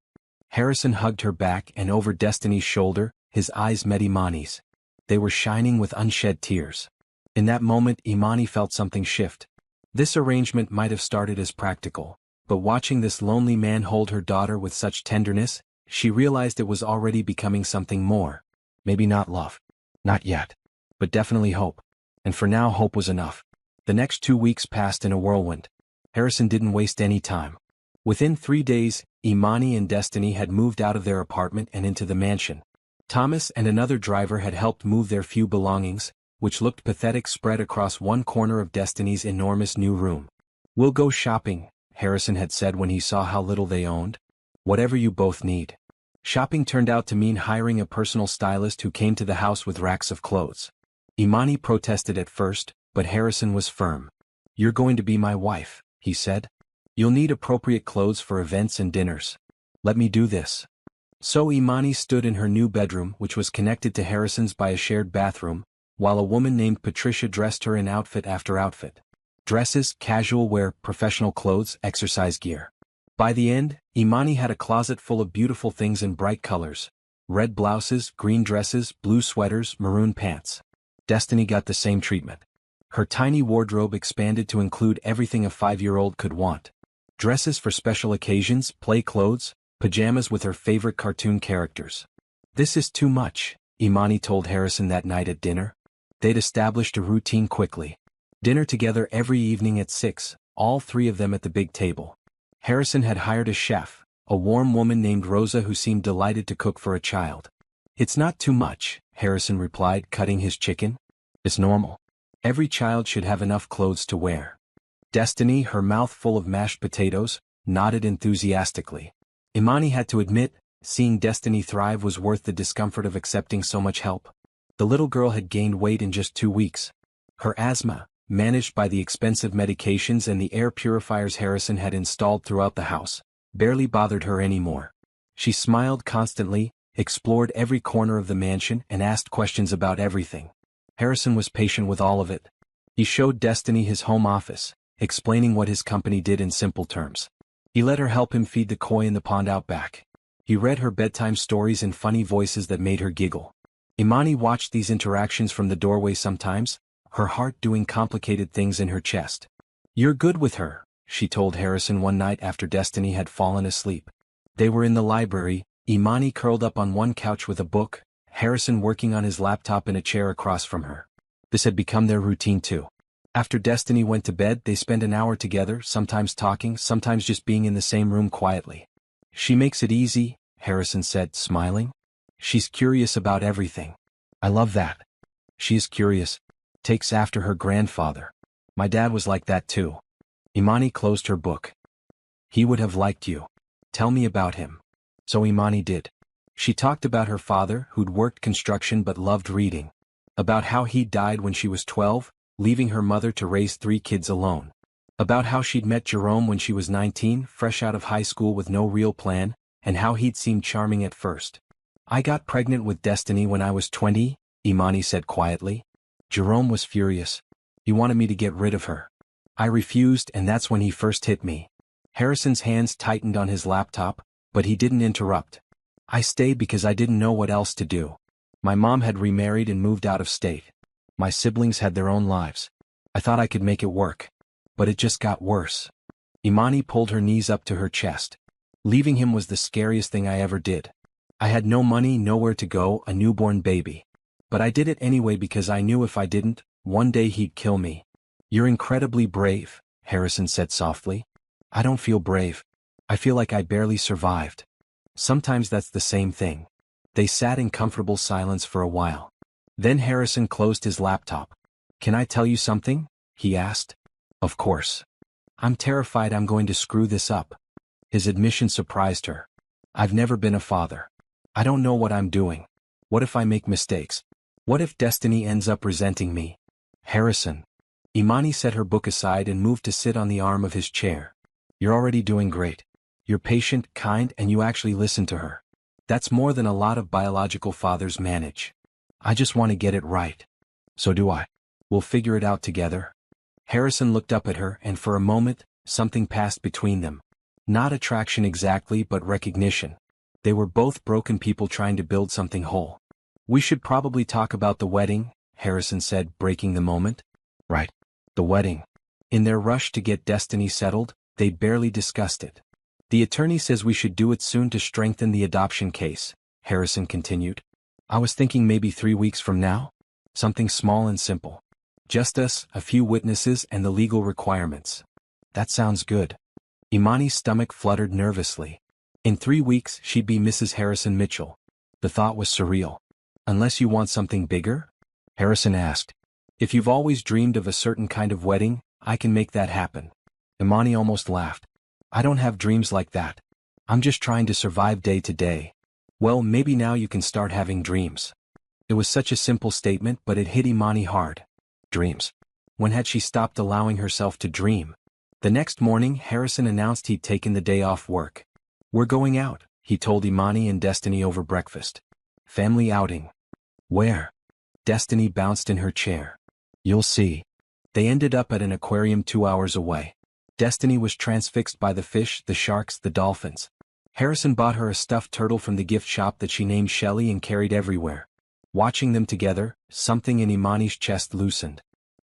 Harrison hugged her back and over Destiny's shoulder, his eyes met Imani's. They were shining with unshed tears. In that moment, Imani felt something shift. This arrangement might have started as practical, but watching this lonely man hold her daughter with such tenderness, she realized it was already becoming something more. Maybe not love. Not yet. But definitely hope. And for now, hope was enough. The next 2 weeks passed in a whirlwind. Harrison didn't waste any time. Within 3 days, Imani and Destiny had moved out of their apartment and into the mansion. Thomas and another driver had helped move their few belongings, which looked pathetic spread across one corner of Destiny's enormous new room. We'll go shopping, Harrison had said when he saw how little they owned. Whatever you both need. Shopping turned out to mean hiring a personal stylist who came to the house with racks of clothes. Imani protested at first, but Harrison was firm. You're going to be my wife, he said. You'll need appropriate clothes for events and dinners. Let me do this. So Imani stood in her new bedroom, which was connected to Harrison's by a shared bathroom, while a woman named Patricia dressed her in outfit after outfit. Dresses, casual wear, professional clothes, exercise gear. By the end, Imani had a closet full of beautiful things in bright colors. Red blouses, green dresses, blue sweaters, maroon pants. Destiny got the same treatment. Her tiny wardrobe expanded to include everything a 5-year-old could want. Dresses for special occasions, play clothes, pajamas with her favorite cartoon characters. "This is too much," Imani told Harrison that night at dinner. They'd established a routine quickly. Dinner together every evening at 6, all three of them at the big table. Harrison had hired a chef, a warm woman named Rosa who seemed delighted to cook for a child. "It's not too much," Harrison replied, cutting his chicken. "It's normal. Every child should have enough clothes to wear." Destiny, her mouth full of mashed potatoes, nodded enthusiastically. Imani had to admit, seeing Destiny thrive was worth the discomfort of accepting so much help. The little girl had gained weight in just 2 weeks. Her asthma, managed by the expensive medications and the air purifiers Harrison had installed throughout the house, barely bothered her anymore. She smiled constantly, explored every corner of the mansion and asked questions about everything. Harrison was patient with all of it. He showed Destiny his home office, explaining what his company did in simple terms. He let her help him feed the koi in the pond out back. He read her bedtime stories in funny voices that made her giggle. Imani watched these interactions from the doorway sometimes, her heart doing complicated things in her chest. "You're good with her," she told Harrison one night after Destiny had fallen asleep. They were in the library, Imani curled up on one couch with a book, Harrison working on his laptop in a chair across from her. This had become their routine too. After Destiny went to bed, they spent an hour together, sometimes talking, sometimes just being in the same room quietly. "She makes it easy," Harrison said, smiling. "She's curious about everything." "I love that. She is curious. Takes after her grandfather. My dad was like that too." Imani closed her book. "He would have liked you. Tell me about him." So Imani did. She talked about her father, who'd worked construction but loved reading. About how he died when she was 12, leaving her mother to raise 3 kids alone. About how she'd met Jerome when she was 19, fresh out of high school with no real plan, and how he'd seemed charming at first. "I got pregnant with Destiny when I was 20, Imani said quietly. "Jerome was furious. He wanted me to get rid of her. I refused, and that's when he first hit me." Harrison's hands tightened on his laptop, but he didn't interrupt. "I stayed because I didn't know what else to do. My mom had remarried and moved out of state. My siblings had their own lives. I thought I could make it work. But it just got worse." Imani pulled her knees up to her chest. "Leaving him was the scariest thing I ever did. I had no money, nowhere to go, a newborn baby. But I did it anyway because I knew if I didn't, one day he'd kill me." "You're incredibly brave," Harrison said softly. "I don't feel brave. I feel like I barely survived." "Sometimes that's the same thing." They sat in comfortable silence for a while. Then Harrison closed his laptop. "Can I tell you something?" he asked. "Of course. I'm terrified I'm going to screw this up." His admission surprised her. "I've never been a father. I don't know what I'm doing. What if I make mistakes? What if Destiny ends up resenting me?" "Harrison." Imani set her book aside and moved to sit on the arm of his chair. "You're already doing great. You're patient, kind, and you actually listen to her. That's more than a lot of biological fathers manage. I just want to get it right." "So do I. We'll figure it out together." Harrison looked up at her, and for a moment, something passed between them. Not attraction exactly, but recognition. They were both broken people trying to build something whole. "We should probably talk about the wedding," Harrison said, breaking the moment. "Right. The wedding." In their rush to get Destiny settled, they barely discussed it. "The attorney says we should do it soon to strengthen the adoption case," Harrison continued. "I was thinking maybe 3 weeks from now? Something small and simple. Just us, a few witnesses, and the legal requirements." "That sounds good." Imani's stomach fluttered nervously. In 3 weeks she'd be Mrs. Harrison Mitchell. The thought was surreal. "Unless you want something bigger?" Harrison asked. "If you've always dreamed of a certain kind of wedding, I can make that happen." Imani almost laughed. "I don't have dreams like that. I'm just trying to survive day to day." "Well, maybe now you can start having dreams." It was such a simple statement, but it hit Imani hard. Dreams. When had she stopped allowing herself to dream? The next morning, Harrison announced he'd taken the day off work. "We're going out," he told Imani and Destiny over breakfast. "Family outing." "Where?" Destiny bounced in her chair. "You'll see." They ended up at an aquarium 2 hours away. Destiny was transfixed by the fish, the sharks, the dolphins. Harrison bought her a stuffed turtle from the gift shop that she named Shelley and carried everywhere. Watching them together, something in Imani's chest loosened.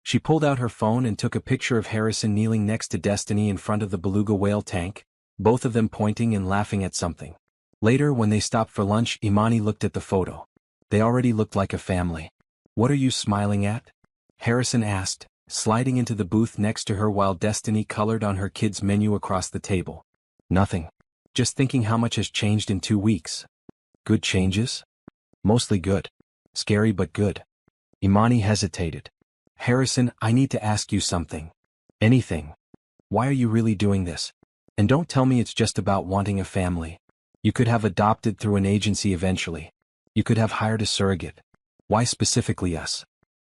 She pulled out her phone and took a picture of Harrison kneeling next to Destiny in front of the beluga whale tank, both of them pointing and laughing at something. Later, when they stopped for lunch, Imani looked at the photo. They already looked like a family. "What are you smiling at?" Harrison asked, sliding into the booth next to her while Destiny colored on her kids' menu across the table. "Nothing. Just thinking how much has changed in 2 weeks." "Good changes?" "Mostly good. Scary but good." Imani hesitated. "Harrison, I need to ask you something." "Anything. Why are you really doing this? And don't tell me it's just about wanting a family. You could have adopted through an agency eventually. You could have hired a surrogate. Why specifically us?"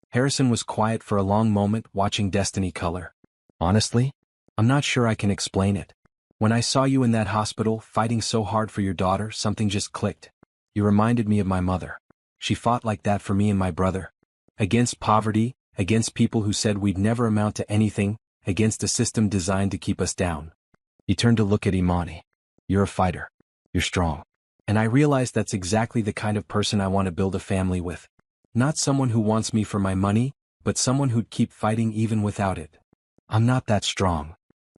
Harrison was quiet for a long moment, watching Destiny color. "Honestly, I'm not sure I can explain it. When I saw you in that hospital, fighting so hard for your daughter, something just clicked. You reminded me of my mother. She fought like that for me and my brother. Against poverty, against people who said we'd never amount to anything, against a system designed to keep us down." He turned to look at Imani. "You're a fighter. You're strong. And I realized that's exactly the kind of person I want to build a family with. Not someone who wants me for my money, but someone who'd keep fighting even without it. I'm not that strong.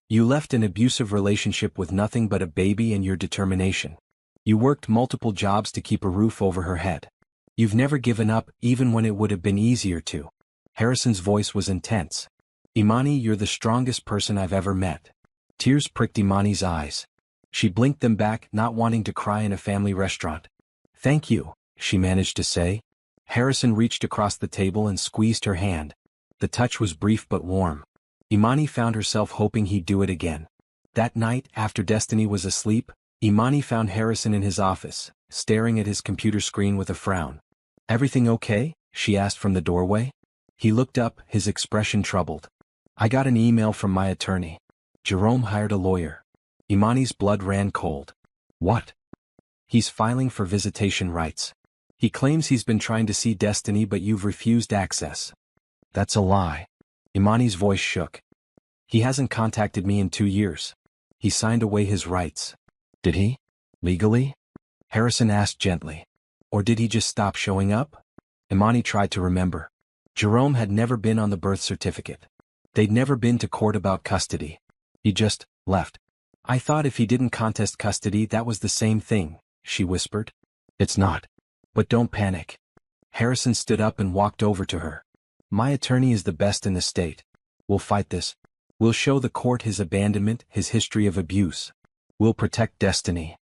You left an abusive relationship with nothing but a baby and your determination. You worked multiple jobs to keep a roof over her head. You've never given up, even when it would have been easier to." Harrison's voice was intense. "Imani, you're the strongest person I've ever met." Tears pricked Imani's eyes. She blinked them back, not wanting to cry in a family restaurant. "Thank you," she managed to say. Harrison reached across the table and squeezed her hand. The touch was brief but warm. Imani found herself hoping he'd do it again. That night, after Destiny was asleep, Imani found Harrison in his office, staring at his computer screen with a frown. "Everything okay?" she asked from the doorway. He looked up, his expression troubled. "I got an email from my attorney. Jerome hired a lawyer." Imani's blood ran cold. "What?" "He's filing for visitation rights. He claims he's been trying to see Destiny but you've refused access." "That's a lie." Imani's voice shook. "He hasn't contacted me in 2 years. He signed away his rights." "Did he? Legally?" Harrison asked gently. "Or did he just stop showing up?" Imani tried to remember. Jerome had never been on the birth certificate. They'd never been to court about custody. He just left. "I thought if he didn't contest custody that was the same thing," she whispered. "It's not. But don't panic." Harrison stood up and walked over to her. "My attorney is the best in the state. We'll fight this. We'll show the court his abandonment, his history of abuse. We'll protect Destiny."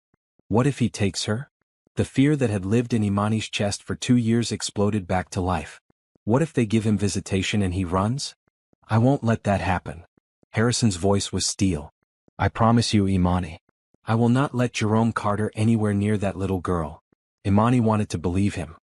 What if he takes her? The fear that had lived in Imani's chest for 2 years exploded back to life. What if they give him visitation and he runs? "I won't let that happen." Harrison's voice was steel. "I promise you, Imani. I will not let Jerome Carter anywhere near that little girl." Imani wanted to believe him.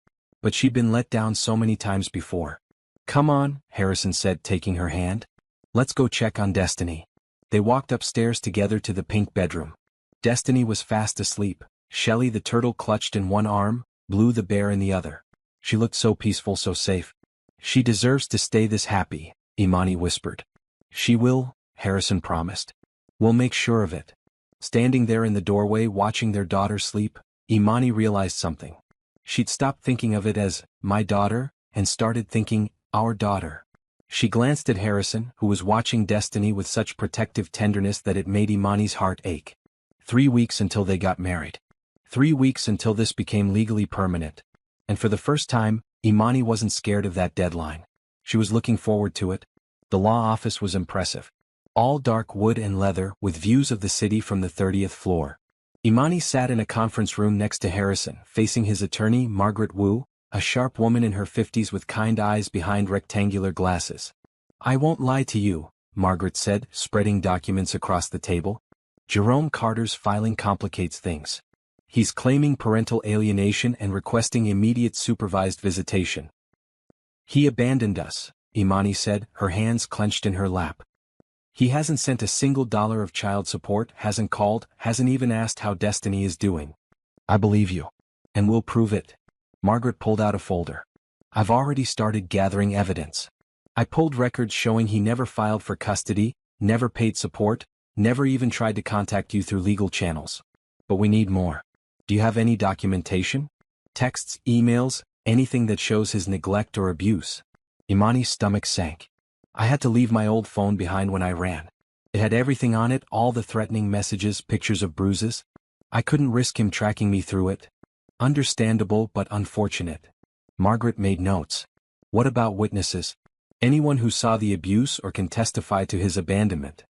But she'd been let down so many times before. "Come on," Harrison said, taking her hand. "Let's go check on Destiny." They walked upstairs together to the pink bedroom. Destiny was fast asleep. Shelley the turtle clutched in one arm, Blue the bear in the other. She looked so peaceful, so safe. "She deserves to stay this happy," Imani whispered. "She will," Harrison promised. "We'll make sure of it." Standing there in the doorway watching their daughter sleep, Imani realized something. She'd stopped thinking of it as, "my daughter," and started thinking, "our daughter." She glanced at Harrison, who was watching Destiny with such protective tenderness that it made Imani's heart ache. 3 weeks until they got married. 3 weeks until this became legally permanent. And for the first time, Imani wasn't scared of that deadline. She was looking forward to it. The law office was impressive. All dark wood and leather, with views of the city from the 30th floor. Imani sat in a conference room next to Harrison, facing his attorney, Margaret Wu, a sharp woman in her 50s with kind eyes behind rectangular glasses. "I won't lie to you," Margaret said, spreading documents across the table. "Jerome Carter's filing complicates things. He's claiming parental alienation and requesting immediate supervised visitation." "He abandoned us," Imani said, her hands clenched in her lap. "He hasn't sent a single dollar of child support, hasn't called, hasn't even asked how Destiny is doing." "I believe you. And we'll prove it." Margaret pulled out a folder. "I've already started gathering evidence. I pulled records showing he never filed for custody, never paid support, never even tried to contact you through legal channels. But we need more. Do you have any documentation? Texts, emails, anything that shows his neglect or abuse?" Imani's stomach sank. I had to leave my old phone behind when I ran. It had everything on it, all the threatening messages, pictures of bruises. I couldn't risk him tracking me through it. Understandable but unfortunate. Margaret made notes. What about witnesses? Anyone who saw the abuse or can testify to his abandonment?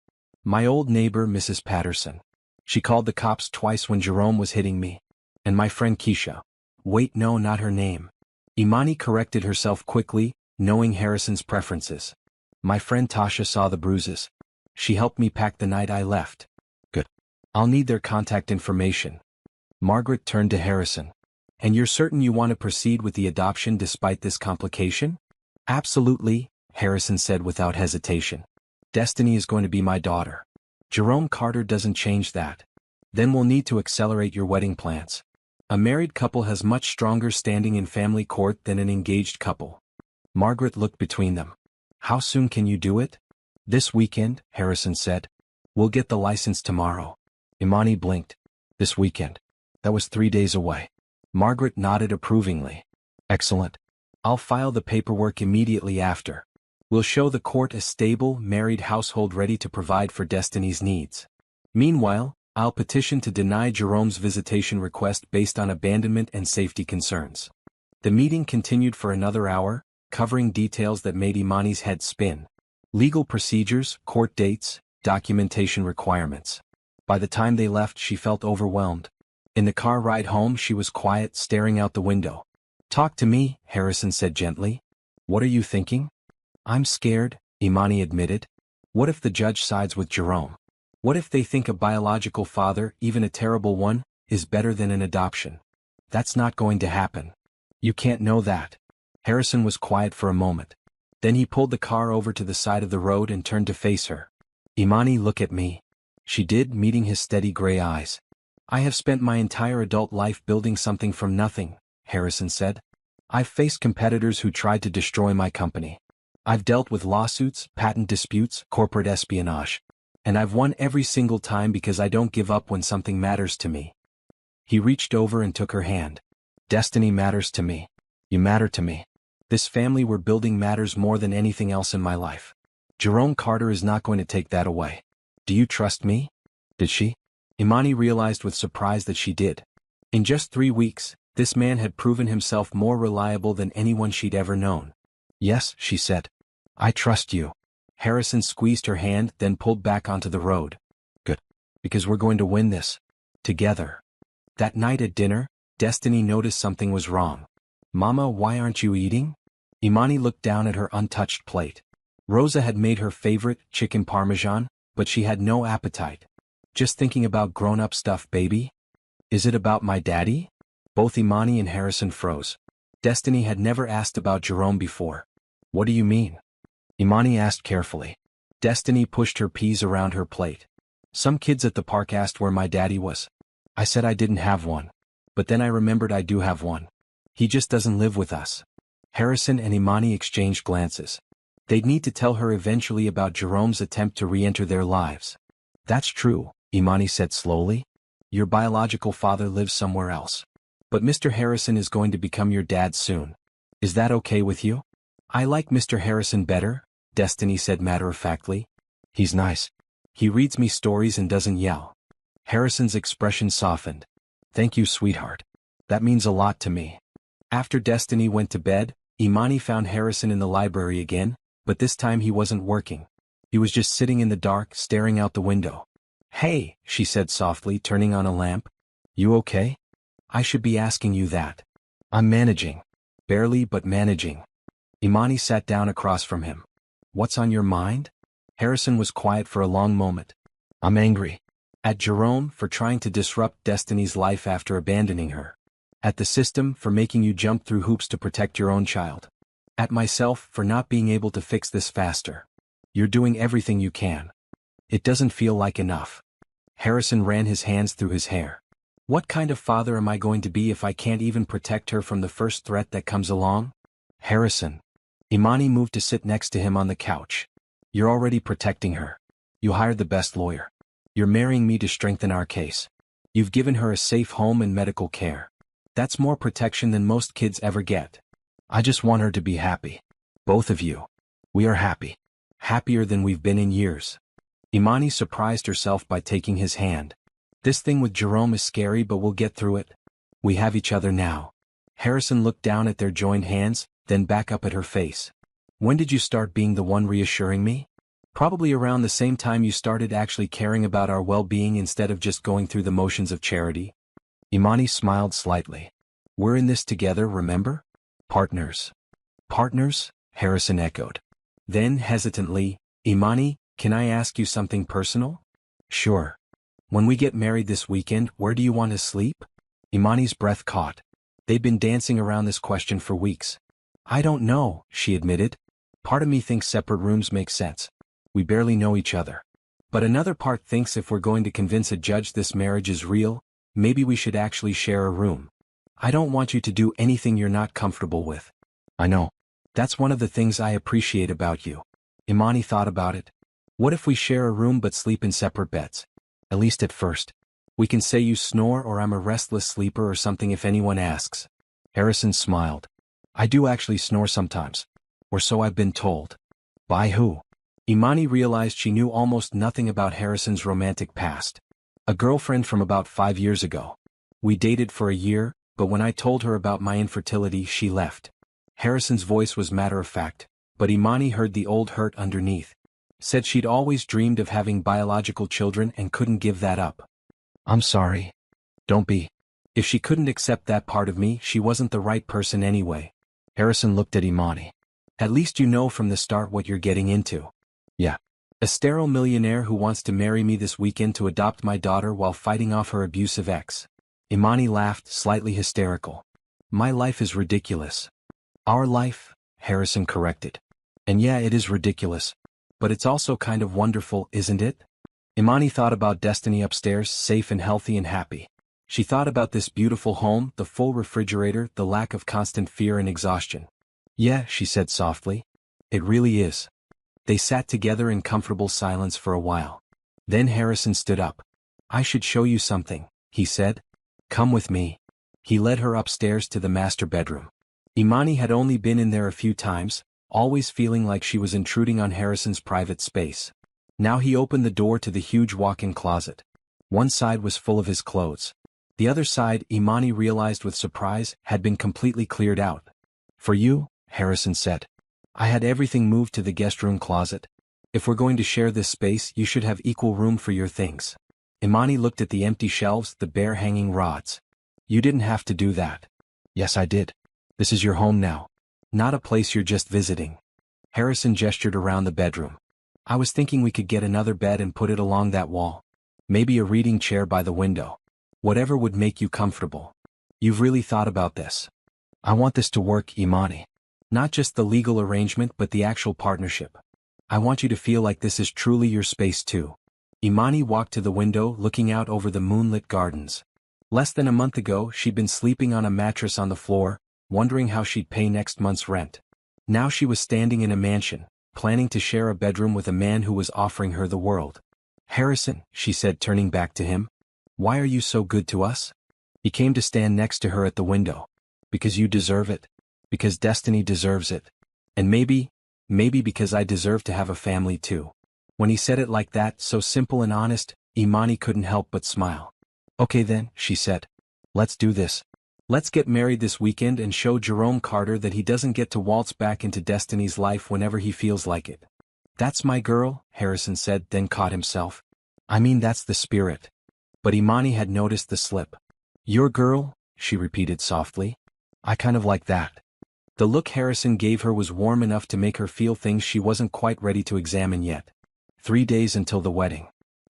My old neighbor, Mrs. Patterson. She called the cops twice when Jerome was hitting me. And my friend Keisha. Wait, no, not her name. Imani corrected herself quickly, knowing Harrison's preferences. My friend Tasha saw the bruises. She helped me pack the night I left. Good. I'll need their contact information. Margaret turned to Harrison. And you're certain you want to proceed with the adoption despite this complication? Absolutely, Harrison said without hesitation. Destiny is going to be my daughter. Jerome Carter doesn't change that. Then we'll need to accelerate your wedding plans. A married couple has much stronger standing in family court than an engaged couple. Margaret looked between them. How soon can you do it? This weekend, Harrison said. We'll get the license tomorrow. Imani blinked. This weekend. That was 3 days away. Margaret nodded approvingly. Excellent. I'll file the paperwork immediately after. We'll show the court a stable, married household ready to provide for Destiny's needs. Meanwhile, I'll petition to deny Jerome's visitation request based on abandonment and safety concerns. The meeting continued for another hour, covering details that made Imani's head spin. Legal procedures, court dates, documentation requirements. By the time they left, she felt overwhelmed. In the car ride home, she was quiet, staring out the window. Talk to me, Harrison said gently. What are you thinking? I'm scared, Imani admitted. What if the judge sides with Jerome? What if they think a biological father, even a terrible one, is better than an adoption? That's not going to happen. You can't know that. Harrison was quiet for a moment. Then he pulled the car over to the side of the road and turned to face her. Imani, look at me. She did, meeting his steady gray eyes. I have spent my entire adult life building something from nothing, Harrison said. I've faced competitors who tried to destroy my company. I've dealt with lawsuits, patent disputes, corporate espionage. And I've won every single time because I don't give up when something matters to me. He reached over and took her hand. Destiny matters to me. You matter to me. This family we're building matters more than anything else in my life. Jerome Carter is not going to take that away. Do you trust me? Did she? Imani realized with surprise that she did. In just 3 weeks, this man had proven himself more reliable than anyone she'd ever known. Yes, she said. I trust you. Harrison squeezed her hand, then pulled back onto the road. Good. Because we're going to win this. Together. That night at dinner, Destiny noticed something was wrong. Mama, why aren't you eating? Imani looked down at her untouched plate. Rosa had made her favorite, chicken parmesan, but she had no appetite. Just thinking about grown-up stuff, baby? Is it about my daddy? Both Imani and Harrison froze. Destiny had never asked about Jerome before. What do you mean? Imani asked carefully. Destiny pushed her peas around her plate. Some kids at the park asked where my daddy was. I said I didn't have one. But then I remembered I do have one. He just doesn't live with us. Harrison and Imani exchanged glances. They'd need to tell her eventually about Jerome's attempt to re-enter their lives. That's true, Imani said slowly. Your biological father lives somewhere else. But Mr. Harrison is going to become your dad soon. Is that okay with you? I like Mr. Harrison better, Destiny said matter-of-factly. He's nice. He reads me stories and doesn't yell. Harrison's expression softened. Thank you, sweetheart. That means a lot to me. After Destiny went to bed, Imani found Harrison in the library again, but this time he wasn't working. He was just sitting in the dark, staring out the window. Hey, she said softly, turning on a lamp. You okay? I should be asking you that. I'm managing. Barely, but managing. Imani sat down across from him. What's on your mind? Harrison was quiet for a long moment. I'm angry. At Jerome for trying to disrupt Destiny's life after abandoning her. At the system for making you jump through hoops to protect your own child. At myself for not being able to fix this faster. You're doing everything you can. It doesn't feel like enough. Harrison ran his hands through his hair. What kind of father am I going to be if I can't even protect her from the first threat that comes along? Harrison. Imani moved to sit next to him on the couch. You're already protecting her. You hired the best lawyer. You're marrying me to strengthen our case. You've given her a safe home and medical care. That's more protection than most kids ever get. I just want her to be happy. Both of you. We are happy. Happier than we've been in years. Imani surprised herself by taking his hand. This thing with Jerome is scary, but we'll get through it. We have each other now. Harrison looked down at their joined hands, then back up at her face. When did you start being the one reassuring me? Probably around the same time you started actually caring about our well-being instead of just going through the motions of charity. Imani smiled slightly. We're in this together, remember? Partners. Partners? Harrison echoed. Then, hesitantly, Imani, can I ask you something personal? Sure. When we get married this weekend, where do you want to sleep? Imani's breath caught. They'd been dancing around this question for weeks. I don't know, she admitted. Part of me thinks separate rooms make sense. We barely know each other. But another part thinks if we're going to convince a judge this marriage is real, maybe we should actually share a room. I don't want you to do anything you're not comfortable with. I know. That's one of the things I appreciate about you. Imani thought about it. What if we share a room but sleep in separate beds? At least at first. We can say you snore or I'm a restless sleeper or something if anyone asks. Harrison smiled. I do actually snore sometimes. Or so I've been told. By who? Imani realized she knew almost nothing about Harrison's romantic past. A girlfriend from about 5 years ago. We dated for a year, but when I told her about my infertility, she left. Harrison's voice was matter-of-fact, but Imani heard the old hurt underneath. Said she'd always dreamed of having biological children and couldn't give that up. I'm sorry. Don't be. If she couldn't accept that part of me, she wasn't the right person anyway. Harrison looked at Imani. At least you know from the start what you're getting into. Yeah. A sterile millionaire who wants to marry me this weekend to adopt my daughter while fighting off her abusive ex. Imani laughed, slightly hysterical. My life is ridiculous. Our life, Harrison corrected. And yeah, it is ridiculous. But it's also kind of wonderful, isn't it? Imani thought about Destiny upstairs, safe and healthy and happy. She thought about this beautiful home, the full refrigerator, the lack of constant fear and exhaustion. Yeah, she said softly. It really is. They sat together in comfortable silence for a while. Then Harrison stood up. I should show you something, he said. Come with me. He led her upstairs to the master bedroom. Imani had only been in there a few times, always feeling like she was intruding on Harrison's private space. Now he opened the door to the huge walk-in closet. One side was full of his clothes. The other side, Imani realized with surprise, had been completely cleared out. For you, Harrison said. I had everything moved to the guest room closet. If we're going to share this space, you should have equal room for your things. Imani looked at the empty shelves, the bare hanging rods. You didn't have to do that. Yes, I did. This is your home now. Not a place you're just visiting. Harrison gestured around the bedroom. I was thinking we could get another bed and put it along that wall. Maybe a reading chair by the window. Whatever would make you comfortable. You've really thought about this. I want this to work, Imani. Not just the legal arrangement but the actual partnership. I want you to feel like this is truly your space too. Imani walked to the window, looking out over the moonlit gardens. Less than a month ago, she'd been sleeping on a mattress on the floor, wondering how she'd pay next month's rent. Now she was standing in a mansion, planning to share a bedroom with a man who was offering her the world. Harrison, she said, turning back to him. Why are you so good to us? He came to stand next to her at the window. Because you deserve it. Because Destiny deserves it. And maybe because I deserve to have a family too. When he said it like that, so simple and honest, Imani couldn't help but smile. Okay then, she said. Let's do this. Let's get married this weekend and show Jerome Carter that he doesn't get to waltz back into Destiny's life whenever he feels like it. That's my girl, Harrison said, then caught himself. I mean, that's the spirit. But Imani had noticed the slip. Your girl, she repeated softly. I kind of like that. The look Harrison gave her was warm enough to make her feel things she wasn't quite ready to examine yet. 3 days until the wedding.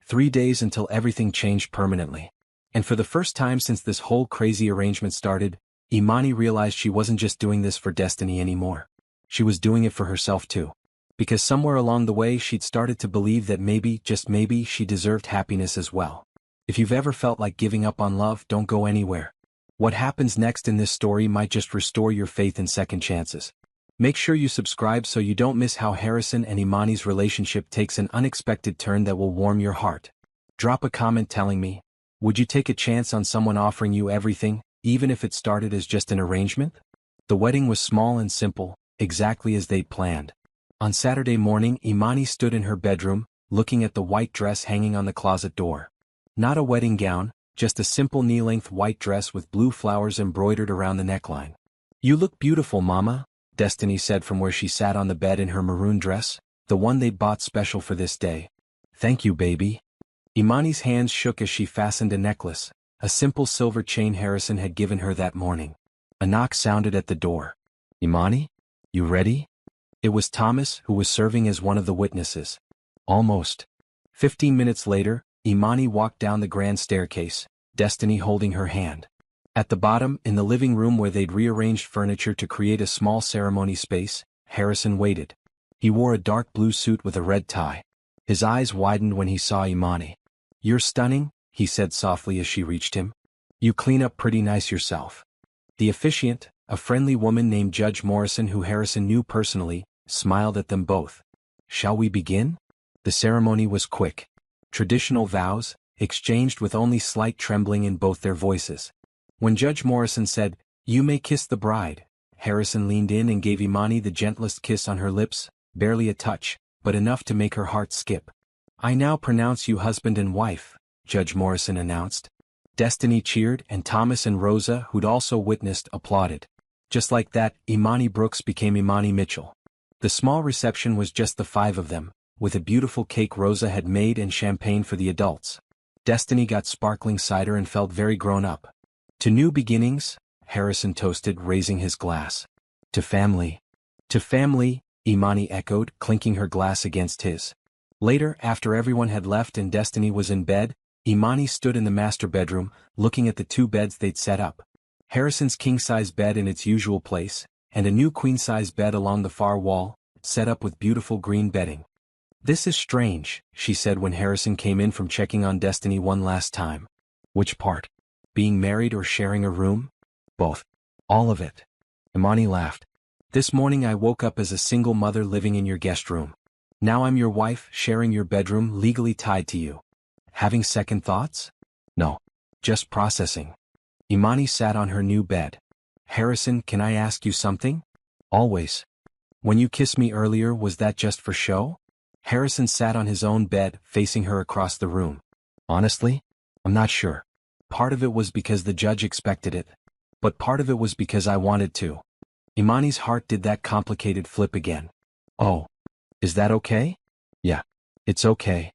3 days until everything changed permanently. And for the first time since this whole crazy arrangement started, Imani realized she wasn't just doing this for Destiny anymore. She was doing it for herself too. Because somewhere along the way she'd started to believe that maybe, just maybe, she deserved happiness as well. If you've ever felt like giving up on love, don't go anywhere. What happens next in this story might just restore your faith in second chances. Make sure you subscribe so you don't miss how Harrison and Imani's relationship takes an unexpected turn that will warm your heart. Drop a comment telling me, would you take a chance on someone offering you everything, even if it started as just an arrangement? The wedding was small and simple, exactly as they'd planned. On Saturday morning, Imani stood in her bedroom, looking at the white dress hanging on the closet door. Not a wedding gown, just a simple knee-length white dress with blue flowers embroidered around the neckline. "You look beautiful, Mama," Destiny said from where she sat on the bed in her maroon dress, the one they'd bought special for this day. "Thank you, baby." Imani's hands shook as she fastened a necklace, a simple silver chain Harrison had given her that morning. A knock sounded at the door. "Imani? You ready?" It was Thomas, who was serving as one of the witnesses. "Almost." 15 minutes later, Imani walked down the grand staircase, Destiny holding her hand. At the bottom, in the living room where they'd rearranged furniture to create a small ceremony space, Harrison waited. He wore a dark blue suit with a red tie. His eyes widened when he saw Imani. "You're stunning," he said softly as she reached him. "You clean up pretty nice yourself." The officiant, a friendly woman named Judge Morrison who Harrison knew personally, smiled at them both. "Shall we begin?" The ceremony was quick. Traditional vows, exchanged with only slight trembling in both their voices. When Judge Morrison said, "You may kiss the bride," Harrison leaned in and gave Imani the gentlest kiss on her lips, barely a touch, but enough to make her heart skip. "I now pronounce you husband and wife," Judge Morrison announced. Destiny cheered and Thomas and Rosa, who'd also witnessed, applauded. Just like that, Imani Brooks became Imani Mitchell. The small reception was just the five of them, with a beautiful cake Rosa had made and champagne for the adults. Destiny got sparkling cider and felt very grown up. "To new beginnings," Harrison toasted, raising his glass. "To family." "To family," Imani echoed, clinking her glass against his. Later, after everyone had left and Destiny was in bed, Imani stood in the master bedroom, looking at the two beds they'd set up. Harrison's king-size bed in its usual place, and a new queen-size bed along the far wall, set up with beautiful green bedding. "This is strange," she said when Harrison came in from checking on Destiny one last time. "Which part? Being married or sharing a room?" "Both. All of it." Imani laughed. "This morning I woke up as a single mother living in your guest room. Now I'm your wife, sharing your bedroom, legally tied to you. Having second thoughts?" "No. Just processing." Imani sat on her new bed. "Harrison, can I ask you something?" "Always." "When you kissed me earlier, was that just for show?" Harrison sat on his own bed, facing her across the room. "Honestly, I'm not sure. Part of it was because the judge expected it. But part of it was because I wanted to." Imani's heart did that complicated flip again. "Oh. Is that okay?" "Yeah. It's okay."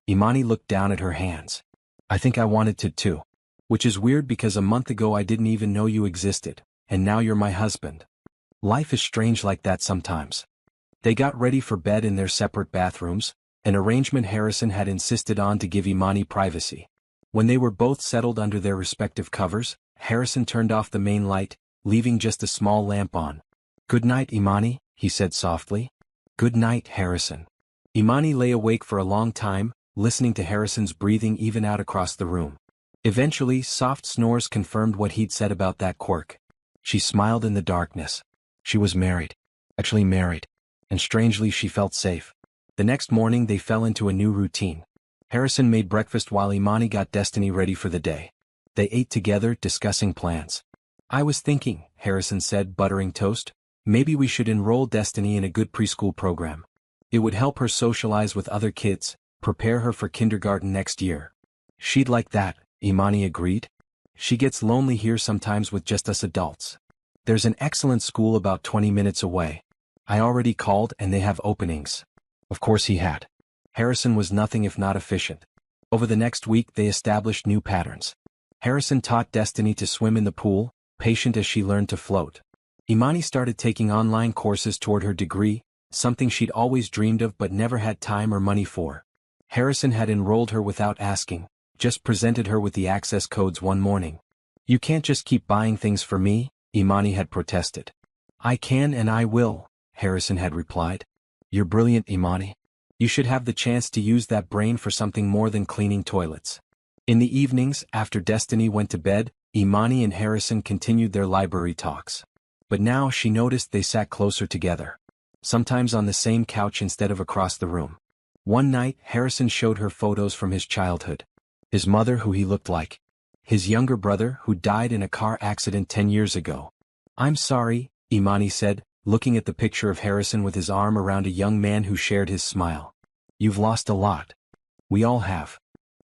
Imani looked down at her hands. "I think I wanted to too. Which is weird because a month ago I didn't even know you existed, and now you're my husband. Life is strange like that sometimes." They got ready for bed in their separate bathrooms, an arrangement Harrison had insisted on to give Imani privacy. When they were both settled under their respective covers, Harrison turned off the main light, leaving just a small lamp on. "Good night, Imani," he said softly. "Good night, Harrison." Imani lay awake for a long time, listening to Harrison's breathing even out across the room. Eventually, soft snores confirmed what he'd said about that quirk. She smiled in the darkness. She was married. Actually married. And strangely she felt safe. The next morning they fell into a new routine. Harrison made breakfast while Imani got Destiny ready for the day. They ate together, discussing plans. "I was thinking," Harrison said, buttering toast, "maybe we should enroll Destiny in a good preschool program. It would help her socialize with other kids, prepare her for kindergarten next year." "She'd like that," Imani agreed. "She gets lonely here sometimes with just us adults. There's an excellent school about 20 minutes away. I already called and they have openings." Of course he had. Harrison was nothing if not efficient. Over the next week they established new patterns. Harrison taught Destiny to swim in the pool, patient as she learned to float. Imani started taking online courses toward her degree, something she'd always dreamed of but never had time or money for. Harrison had enrolled her without asking, just presented her with the access codes one morning. "You can't just keep buying things for me," Imani had protested. "I can and I will," Harrison had replied. "You're brilliant, Imani. You should have the chance to use that brain for something more than cleaning toilets." In the evenings, after Destiny went to bed, Imani and Harrison continued their library talks. But now she noticed they sat closer together. Sometimes on the same couch instead of across the room. One night, Harrison showed her photos from his childhood. His mother, who he looked like. His younger brother, who died in a car accident 10 years ago. "I'm sorry," Imani said, looking at the picture of Harrison with his arm around a young man who shared his smile. You've lost a lot. We all have.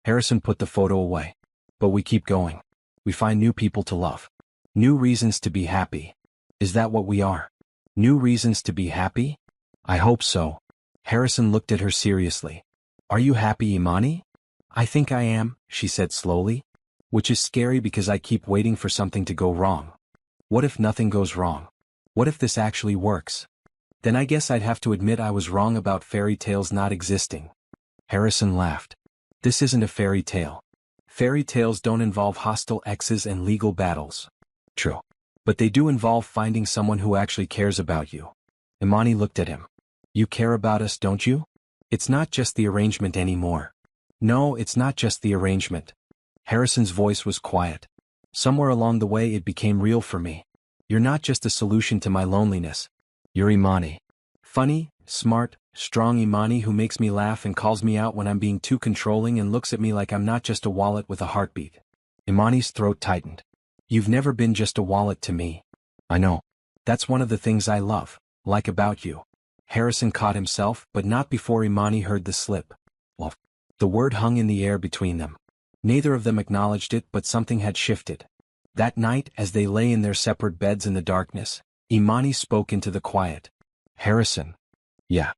Harrison put the photo away. But we keep going. We find new people to love. New reasons to be happy. Is that what we are? New reasons to be happy? I hope so. Harrison looked at her seriously. Are you happy, Imani? I think I am, she said slowly. Which is scary because I keep waiting for something to go wrong. What if nothing goes wrong? What if this actually works? Then I guess I'd have to admit I was wrong about fairy tales not existing. Harrison laughed. This isn't a fairy tale. Fairy tales don't involve hostile exes and legal battles. True. But they do involve finding someone who actually cares about you. Imani looked at him. You care about us, don't you? It's not just the arrangement anymore. No, it's not just the arrangement. Harrison's voice was quiet. Somewhere along the way it became real for me. You're not just a solution to my loneliness. You're Imani. Funny, smart, strong Imani who makes me laugh and calls me out when I'm being too controlling and looks at me like I'm not just a wallet with a heartbeat. Imani's throat tightened. You've never been just a wallet to me. I know. That's one of the things I love, like about you. Harrison caught himself, but not before Imani heard the slip. Well, the word hung in the air between them. Neither of them acknowledged it, but something had shifted. That night, as they lay in their separate beds in the darkness, Imani spoke into the quiet. Harrison. Yeah.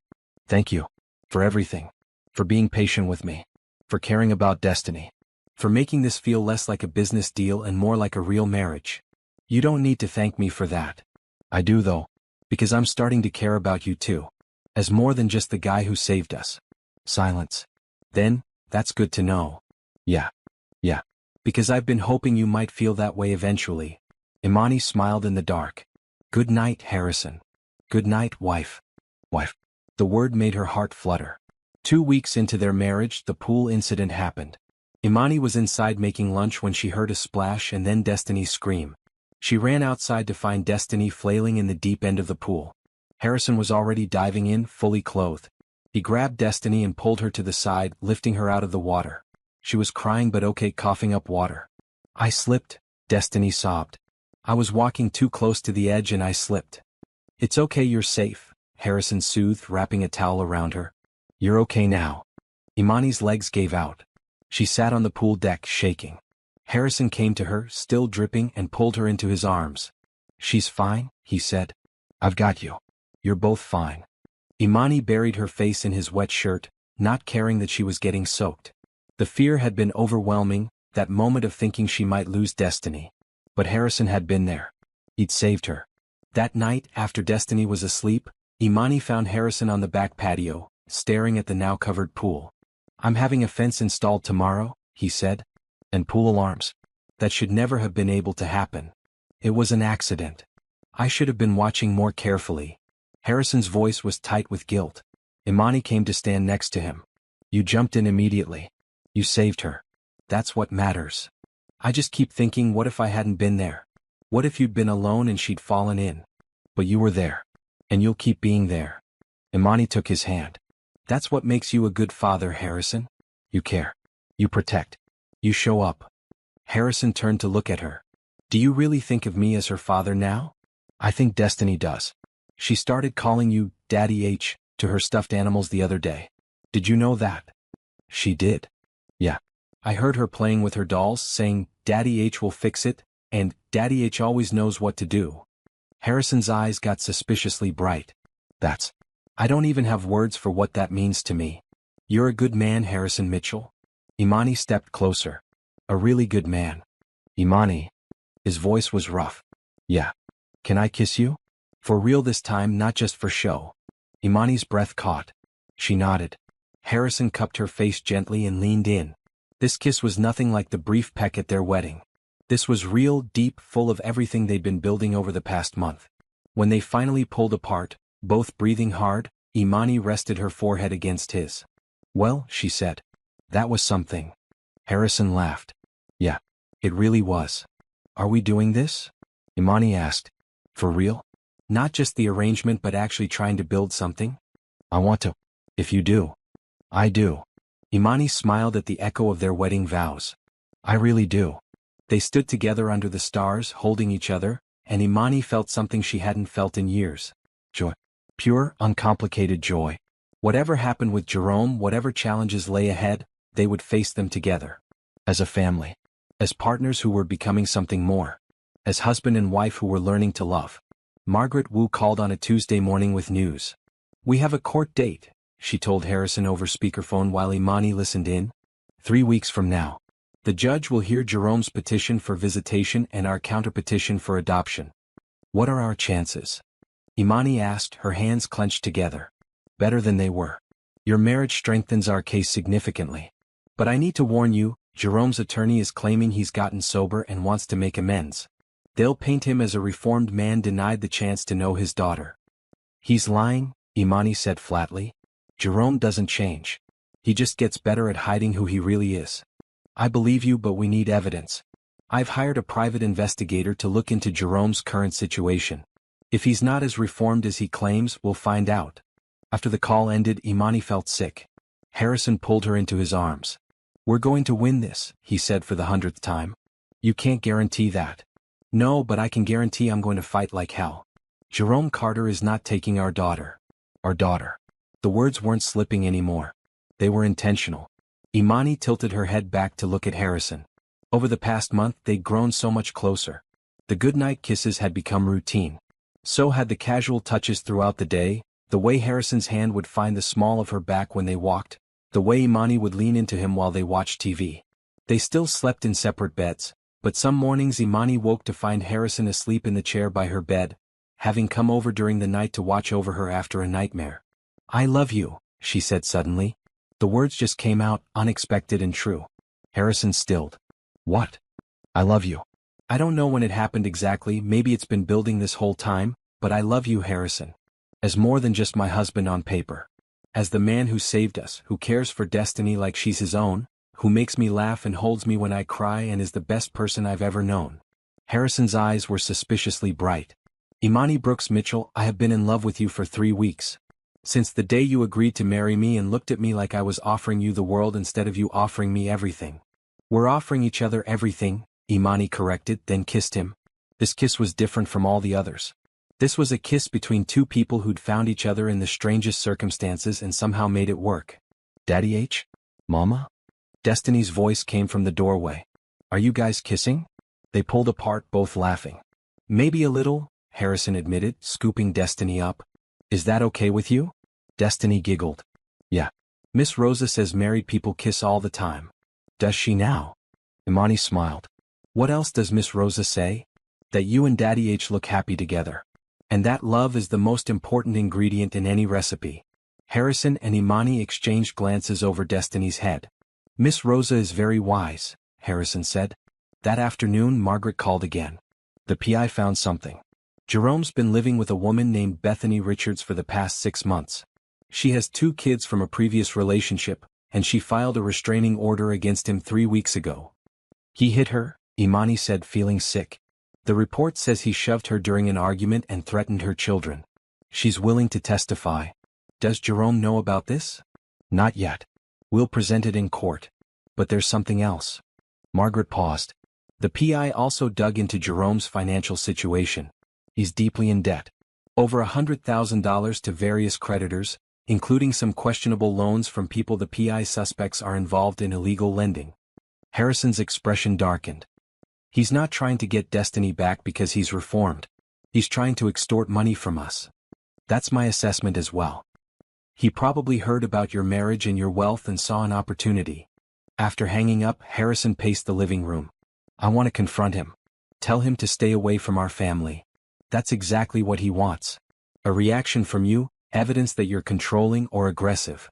Thank you. For everything. For being patient with me. For caring about destiny. For making this feel less like a business deal and more like a real marriage. You don't need to thank me for that. I do though. Because I'm starting to care about you too. As more than just the guy who saved us. Silence. Then, that's good to know. Yeah. Yeah. Because I've been hoping you might feel that way eventually. Imani smiled in the dark. Good night, Harrison. Good night, wife. Wife. The word made her heart flutter. 2 weeks into their marriage, the pool incident happened. Imani was inside making lunch when she heard a splash and then Destiny scream. She ran outside to find Destiny flailing in the deep end of the pool. Harrison was already diving in, fully clothed. He grabbed Destiny and pulled her to the side, lifting her out of the water. She was crying but okay, coughing up water. I slipped, Destiny sobbed. I was walking too close to the edge and I slipped. It's okay, you're safe, Harrison soothed, wrapping a towel around her. You're okay now. Imani's legs gave out. She sat on the pool deck, shaking. Harrison came to her, still dripping, and pulled her into his arms. She's fine, he said. I've got you. You're both fine. Imani buried her face in his wet shirt, not caring that she was getting soaked. The fear had been overwhelming, that moment of thinking she might lose Destiny. But Harrison had been there. He'd saved her. That night, after Destiny was asleep, Imani found Harrison on the back patio, staring at the now-covered pool. I'm having a fence installed tomorrow, he said. And pool alarms. That should never have been able to happen. It was an accident. I should have been watching more carefully. Harrison's voice was tight with guilt. Imani came to stand next to him. You jumped in immediately. You saved her. That's what matters. I just keep thinking, what if I hadn't been there? What if you'd been alone and she'd fallen in? But you were there. And you'll keep being there. Imani took his hand. That's what makes you a good father, Harrison. You care. You protect. You show up. Harrison turned to look at her. Do you really think of me as her father now? I think Destiny does. She started calling you Daddy H to her stuffed animals the other day. Did you know that? She did. Yeah. I heard her playing with her dolls, saying, Daddy H will fix it, and Daddy H always knows what to do. Harrison's eyes got suspiciously bright. I don't even have words for what that means to me. You're a good man, Harrison Mitchell. Imani stepped closer. A really good man. Imani. His voice was rough. Yeah. Can I kiss you? For real this time, not just for show. Imani's breath caught. She nodded. Harrison cupped her face gently and leaned in. This kiss was nothing like the brief peck at their wedding. This was real, deep, full of everything they'd been building over the past month. When they finally pulled apart, both breathing hard, Imani rested her forehead against his. Well, she said. That was something. Harrison laughed. Yeah, it really was. Are we doing this? Imani asked. For real? Not just the arrangement but actually trying to build something? I want to. If you do. I do. Imani smiled at the echo of their wedding vows. I really do. They stood together under the stars, holding each other, and Imani felt something she hadn't felt in years. Joy. Pure, uncomplicated joy. Whatever happened with Jerome, whatever challenges lay ahead, they would face them together. As a family. As partners who were becoming something more. As husband and wife who were learning to love. Margaret Wu called on a Tuesday morning with news. "We have a court date," she told Harrison over speakerphone while Imani listened in. 3 weeks from now. The judge will hear Jerome's petition for visitation and our counterpetition for adoption. What are our chances? Imani asked, her hands clenched together. Better than they were. Your marriage strengthens our case significantly. But I need to warn you, Jerome's attorney is claiming he's gotten sober and wants to make amends. They'll paint him as a reformed man denied the chance to know his daughter. He's lying, Imani said flatly. Jerome doesn't change. He just gets better at hiding who he really is. I believe you, but we need evidence. I've hired a private investigator to look into Jerome's current situation. If he's not as reformed as he claims, we'll find out. After the call ended, Imani felt sick. Harrison pulled her into his arms. We're going to win this, he said for the 100th time. You can't guarantee that. No, but I can guarantee I'm going to fight like hell. Jerome Carter is not taking our daughter. Our daughter. The words weren't slipping anymore. They were intentional. Imani tilted her head back to look at Harrison. Over the past month they'd grown so much closer. The goodnight kisses had become routine. So had the casual touches throughout the day, the way Harrison's hand would find the small of her back when they walked, the way Imani would lean into him while they watched TV. They still slept in separate beds, but some mornings Imani woke to find Harrison asleep in the chair by her bed, having come over during the night to watch over her after a nightmare. I love you, she said suddenly. The words just came out, unexpected and true. Harrison stilled. What? I love you. I don't know when it happened exactly, maybe it's been building this whole time, but I love you, Harrison. As more than just my husband on paper. As the man who saved us, who cares for Destiny like she's his own, who makes me laugh and holds me when I cry and is the best person I've ever known. Harrison's eyes were suspiciously bright. Imani Brooks Mitchell, I have been in love with you for 3 weeks. Since the day you agreed to marry me and looked at me like I was offering you the world instead of you offering me everything. We're offering each other everything, Imani corrected, then kissed him. This kiss was different from all the others. This was a kiss between two people who'd found each other in the strangest circumstances and somehow made it work. Daddy H? Mama? Destiny's voice came from the doorway. Are you guys kissing? They pulled apart, both laughing. Maybe a little, Harrison admitted, scooping Destiny up. Is that okay with you? Destiny giggled. Yeah. Miss Rosa says married people kiss all the time. Does she now? Imani smiled. What else does Miss Rosa say? That you and Daddy H look happy together. And that love is the most important ingredient in any recipe. Harrison and Imani exchanged glances over Destiny's head. Miss Rosa is very wise, Harrison said. That afternoon Margaret called again. The PI found something. Jerome's been living with a woman named Bethany Richards for the past 6 months. She has 2 kids from a previous relationship, and she filed a restraining order against him 3 weeks ago. He hit her, Imani said, feeling sick. The report says he shoved her during an argument and threatened her children. She's willing to testify. Does Jerome know about this? Not yet. We'll present it in court. But there's something else. Margaret paused. The PI also dug into Jerome's financial situation. He's deeply in debt. Over $100,000 to various creditors, including some questionable loans from people the PI suspects are involved in illegal lending. Harrison's expression darkened. He's not trying to get Destiny back because he's reformed. He's trying to extort money from us. That's my assessment as well. He probably heard about your marriage and your wealth and saw an opportunity. After hanging up, Harrison paced the living room. I want to confront him. Tell him to stay away from our family. That's exactly what he wants. A reaction from you, evidence that you're controlling or aggressive.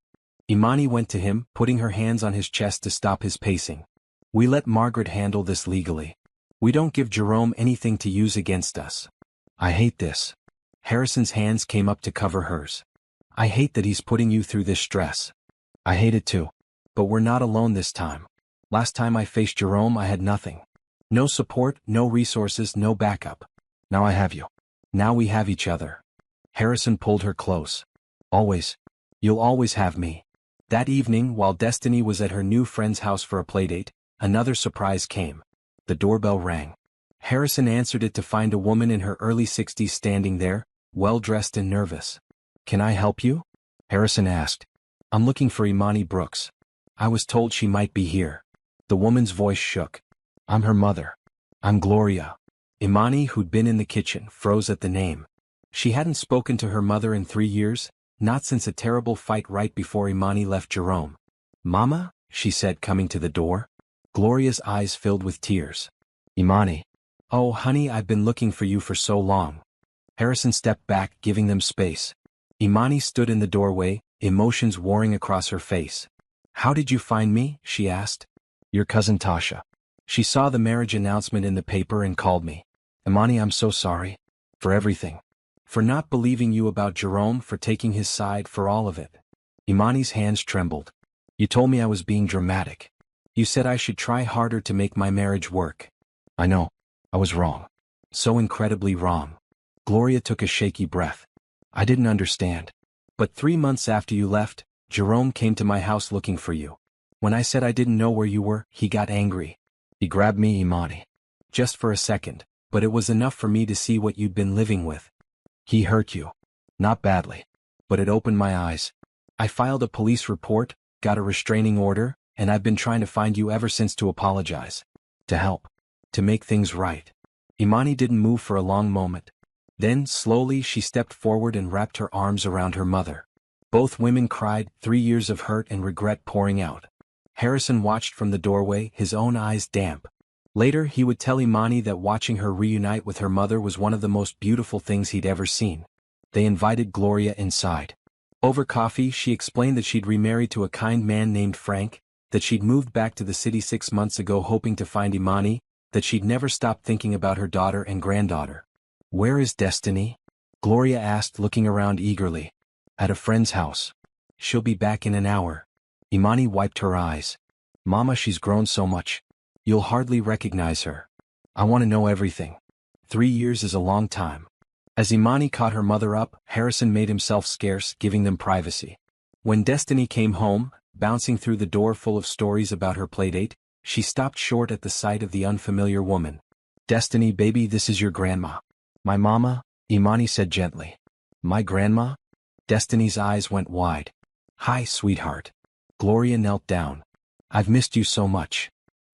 Imani went to him, putting her hands on his chest to stop his pacing. We let Margaret handle this legally. We don't give Jerome anything to use against us. I hate this. Harrison's hands came up to cover hers. I hate that he's putting you through this stress. I hate it too. But we're not alone this time. Last time I faced Jerome I had nothing. No support, no resources, no backup. Now I have you. Now we have each other. Harrison pulled her close. Always. You'll always have me. That evening, while Destiny was at her new friend's house for a playdate, another surprise came. The doorbell rang. Harrison answered it to find a woman in her early 60s standing there, well-dressed and nervous. "Can I help you?" Harrison asked. "I'm looking for Imani Brooks. I was told she might be here." The woman's voice shook. "I'm her mother. I'm Gloria." Imani, who'd been in the kitchen, froze at the name. She hadn't spoken to her mother in 3 years, not since a terrible fight right before Imani left Jerome. "Mama?" she said, coming to the door. Gloria's eyes filled with tears. "Imani. Oh, honey, I've been looking for you for so long." Harrison stepped back, giving them space. Imani stood in the doorway, emotions warring across her face. "How did you find me?" she asked. "Your cousin Tasha. She saw the marriage announcement in the paper and called me. Imani, I'm so sorry. For everything. For not believing you about Jerome, for taking his side, for all of it." Imani's hands trembled. "You told me I was being dramatic. You said I should try harder to make my marriage work. I know. I was wrong. So incredibly wrong." Gloria took a shaky breath. "I didn't understand. But 3 months after you left, Jerome came to my house looking for you. When I said I didn't know where you were, he got angry. He grabbed me, Imani. Just for a second, but it was enough for me to see what you'd been living with. He hurt you. Not badly. But it opened my eyes. I filed a police report, got a restraining order, and I've been trying to find you ever since to apologize. To help. To make things right." Imani didn't move for a long moment. Then, slowly, she stepped forward and wrapped her arms around her mother. Both women cried, 3 years of hurt and regret pouring out. Harrison watched from the doorway, his own eyes damp. Later, he would tell Imani that watching her reunite with her mother was one of the most beautiful things he'd ever seen. They invited Gloria inside. Over coffee, she explained that she'd remarried to a kind man named Frank, that she'd moved back to the city 6 months ago hoping to find Imani, that she'd never stopped thinking about her daughter and granddaughter. "Where is Destiny?" Gloria asked, looking around eagerly. "At a friend's house. She'll be back in an hour." Imani wiped her eyes. "Mama, she's grown so much. You'll hardly recognize her. I want to know everything. 3 years is a long time." As Imani caught her mother up, Harrison made himself scarce, giving them privacy. When Destiny came home, bouncing through the door full of stories about her playdate, she stopped short at the sight of the unfamiliar woman. "Destiny, baby, this is your grandma." "My mama?" Imani said gently. "My grandma?" Destiny's eyes went wide. "Hi, sweetheart." Gloria knelt down. "I've missed you so much."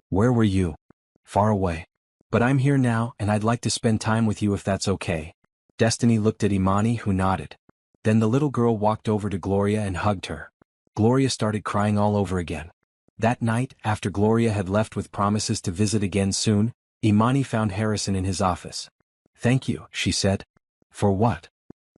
"Where were you?" "Far away. But I'm here now, and I'd like to spend time with you if that's okay." Destiny looked at Imani, who nodded. Then the little girl walked over to Gloria and hugged her. Gloria started crying all over again. That night, after Gloria had left with promises to visit again soon, Imani found Harrison in his office. "Thank you," she said. "For what?"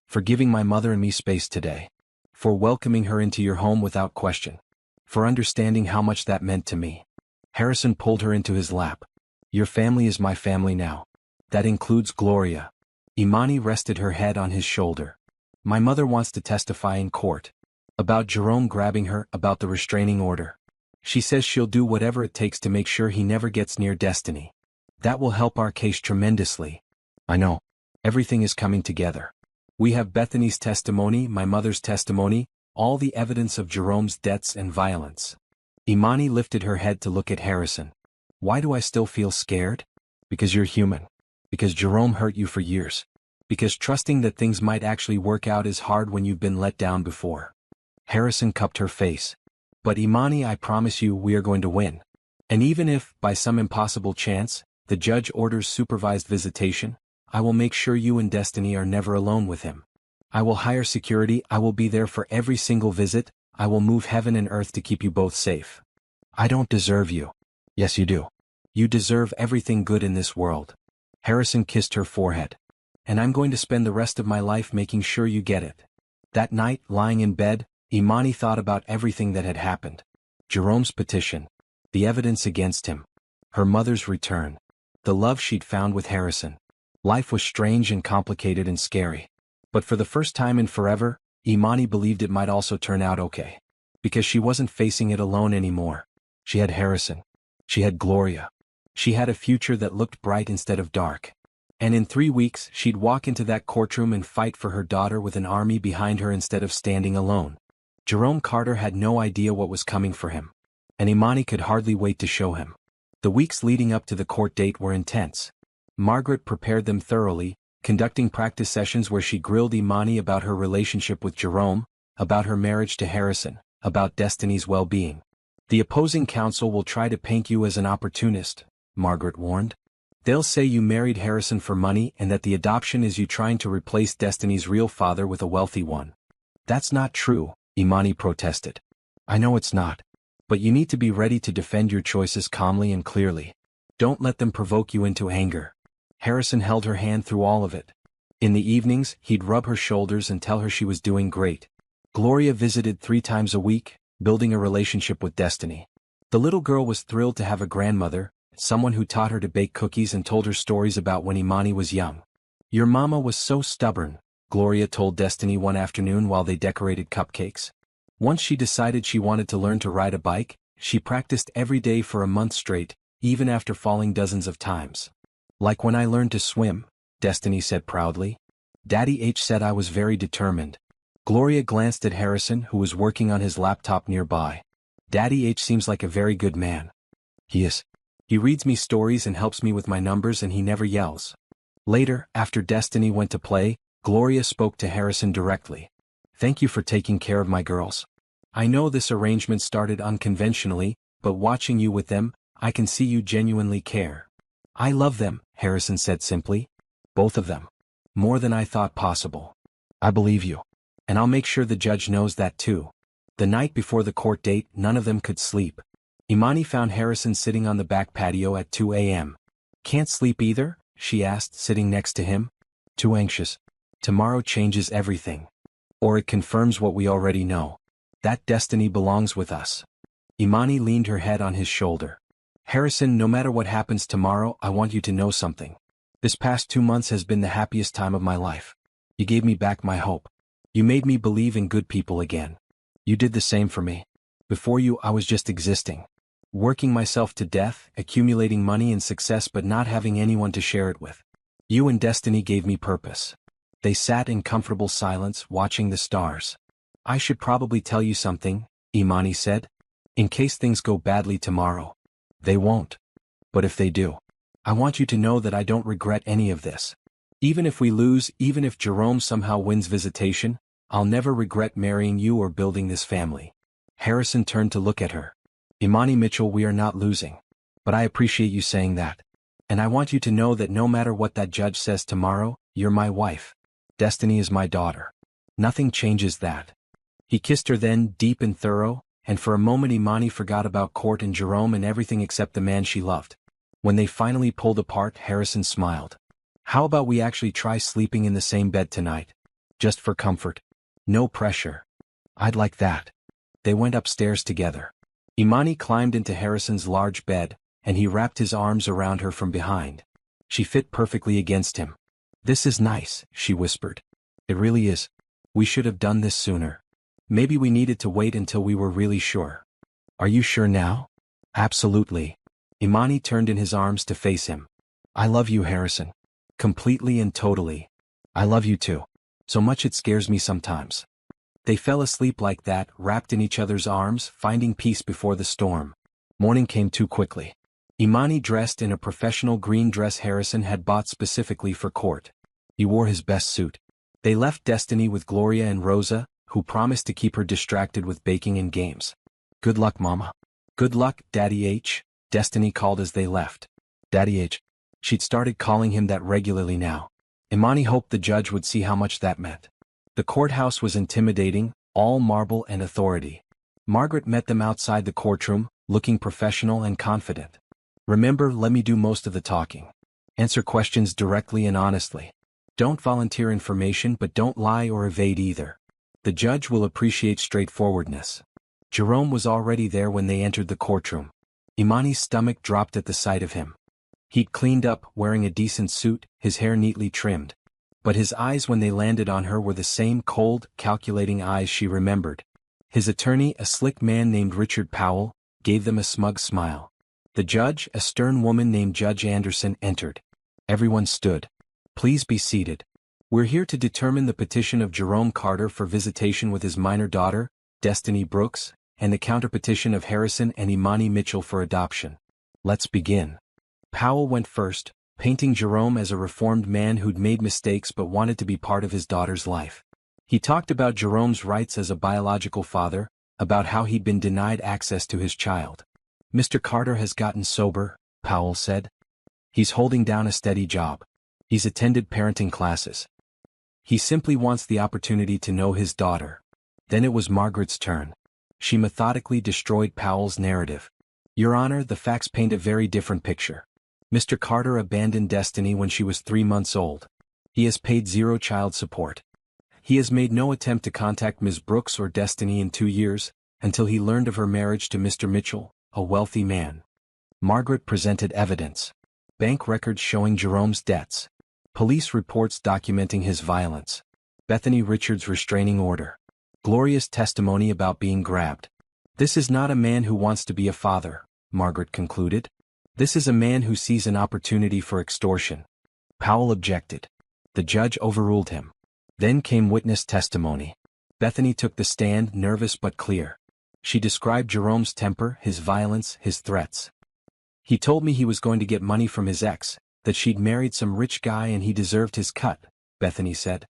"For giving my mother and me space today. For welcoming her into your home without question. For understanding how much that meant to me." Harrison pulled her into his lap. "Your family is my family now. That includes Gloria." Imani rested her head on his shoulder. "My mother wants to testify in court. About Jerome grabbing her, about the restraining order. She says she'll do whatever it takes to make sure he never gets near Destiny. That will help our case tremendously." "I know. Everything is coming together. We have Bethany's testimony, my mother's testimony, all the evidence of Jerome's debts and violence." Imani lifted her head to look at Harrison. "Why do I still feel scared? Because you're human. Because Jerome hurt you for years. Because trusting that things might actually work out is hard when you've been let down before." Harrison cupped her face. "But Imani, I promise you we are going to win. And even if, by some impossible chance, the judge orders supervised visitation, I will make sure you and Destiny are never alone with him. I will hire security, I will be there for every single visit, I will move heaven and earth to keep you both safe. I don't deserve you." "Yes, you do. You deserve everything good in this world." Harrison kissed her forehead. "And I'm going to spend the rest of my life making sure you get it." That night, lying in bed, Imani thought about everything that had happened. Jerome's petition. The evidence against him. Her mother's return. The love she'd found with Harrison. Life was strange and complicated and scary. But for the first time in forever, Imani believed it might also turn out okay. Because she wasn't facing it alone anymore. She had Harrison. She had Gloria. She had a future that looked bright instead of dark. And in 3 weeks, she'd walk into that courtroom and fight for her daughter with an army behind her instead of standing alone. Jerome Carter had no idea what was coming for him. And Imani could hardly wait to show him. The weeks leading up to the court date were intense. Margaret prepared them thoroughly, conducting practice sessions where she grilled Imani about her relationship with Jerome, about her marriage to Harrison, about Destiny's well-being. The opposing counsel will try to paint you as an opportunist, Margaret warned. They'll say you married Harrison for money and that the adoption is you trying to replace Destiny's real father with a wealthy one. That's not true, Imani protested. I know it's not. But you need to be ready to defend your choices calmly and clearly. Don't let them provoke you into anger. Harrison held her hand through all of it. In the evenings, he'd rub her shoulders and tell her she was doing great. Gloria visited 3 times a week, building a relationship with Destiny. The little girl was thrilled to have a grandmother, someone who taught her to bake cookies and told her stories about when Imani was young. Your mama was so stubborn, Gloria told Destiny one afternoon while they decorated cupcakes. Once she decided she wanted to learn to ride a bike, she practiced every day for a month straight, even after falling dozens of times. Like when I learned to swim, Destiny said proudly. Daddy H said I was very determined. Gloria glanced at Harrison, who was working on his laptop nearby. Daddy H seems like a very good man. He is. He reads me stories and helps me with my numbers and he never yells. Later, after Destiny went to play, Gloria spoke to Harrison directly. Thank you for taking care of my girls. I know this arrangement started unconventionally, but watching you with them, I can see you genuinely care. I love them, Harrison said simply. Both of them. More than I thought possible. I believe you. And I'll make sure the judge knows that too. The night before the court date, none of them could sleep. Imani found Harrison sitting on the back patio at 2 a.m. Can't sleep either? She asked, sitting next to him. Too anxious. Tomorrow changes everything. Or it confirms what we already know. That Destiny belongs with us. Imani leaned her head on his shoulder. Harrison, no matter what happens tomorrow, I want you to know something. This past 2 months has been the happiest time of my life. You gave me back my hope. You made me believe in good people again. You did the same for me. Before you, I was just existing. Working myself to death, accumulating money and success but not having anyone to share it with. You and Destiny gave me purpose. They sat in comfortable silence, watching the stars. I should probably tell you something, Imani said. In case things go badly tomorrow. They won't. But if they do, I want you to know that I don't regret any of this. Even if we lose, even if Jerome somehow wins visitation, I'll never regret marrying you or building this family. Harrison turned to look at her. Imani Mitchell, we are not losing. But I appreciate you saying that. And I want you to know that no matter what that judge says tomorrow, you're my wife. Destiny is my daughter. Nothing changes that. He kissed her then, deep and thorough, and for a moment Imani forgot about Court and Jerome and everything except the man she loved. When they finally pulled apart, Harrison smiled. How about we actually try sleeping in the same bed tonight? Just for comfort. No pressure. I'd like that. They went upstairs together. Imani climbed into Harrison's large bed, and he wrapped his arms around her from behind. She fit perfectly against him. This is nice, she whispered. It really is. We should have done this sooner. Maybe we needed to wait until we were really sure. Are you sure now? Absolutely. Imani turned in his arms to face him. I love you, Harrison. Completely and totally. I love you too. So much it scares me sometimes. They fell asleep like that, wrapped in each other's arms, finding peace before the storm. Morning came too quickly. Imani dressed in a professional green dress Harrison had bought specifically for court. He wore his best suit. They left Destiny with Gloria and Rosa, who promised to keep her distracted with baking and games. Good luck, Mama. Good luck, Daddy H, Destiny called as they left. Daddy H. She'd started calling him that regularly now. Imani hoped the judge would see how much that meant. The courthouse was intimidating, all marble and authority. Margaret met them outside the courtroom, looking professional and confident. Remember, let me do most of the talking. Answer questions directly and honestly. Don't volunteer information but don't lie or evade either. The judge will appreciate straightforwardness. Jerome was already there when they entered the courtroom. Imani's stomach dropped at the sight of him. He'd cleaned up, wearing a decent suit, his hair neatly trimmed. But his eyes when they landed on her were the same cold, calculating eyes she remembered. His attorney, a slick man named Richard Powell, gave them a smug smile. The judge, a stern woman named Judge Anderson, entered. Everyone stood. Please be seated. We're here to determine the petition of Jerome Carter for visitation with his minor daughter, Destiny Brooks, and the counterpetition of Harrison and Imani Mitchell for adoption. Let's begin. Powell went first, painting Jerome as a reformed man who'd made mistakes but wanted to be part of his daughter's life. He talked about Jerome's rights as a biological father, about how he'd been denied access to his child. "Mr. Carter has gotten sober," Powell said. "He's holding down a steady job. He's attended parenting classes. He simply wants the opportunity to know his daughter." Then it was Margaret's turn. She methodically destroyed Powell's narrative. "Your Honor, the facts paint a very different picture. Mr. Carter abandoned Destiny when she was 3 months old. He has paid zero child support. He has made no attempt to contact Ms. Brooks or Destiny in 2 years, until he learned of her marriage to Mr. Mitchell, a wealthy man." Margaret presented evidence. Bank records showing Jerome's debts. Police reports documenting his violence. Bethany Richards' restraining order. Gloria's testimony about being grabbed. "This is not a man who wants to be a father," Margaret concluded. "This is a man who sees an opportunity for extortion." Powell objected. The judge overruled him. Then came witness testimony. Bethany took the stand, nervous but clear. She described Jerome's temper, his violence, his threats. "He told me he was going to get money from his ex, that she'd married some rich guy and he deserved his cut," Bethany said.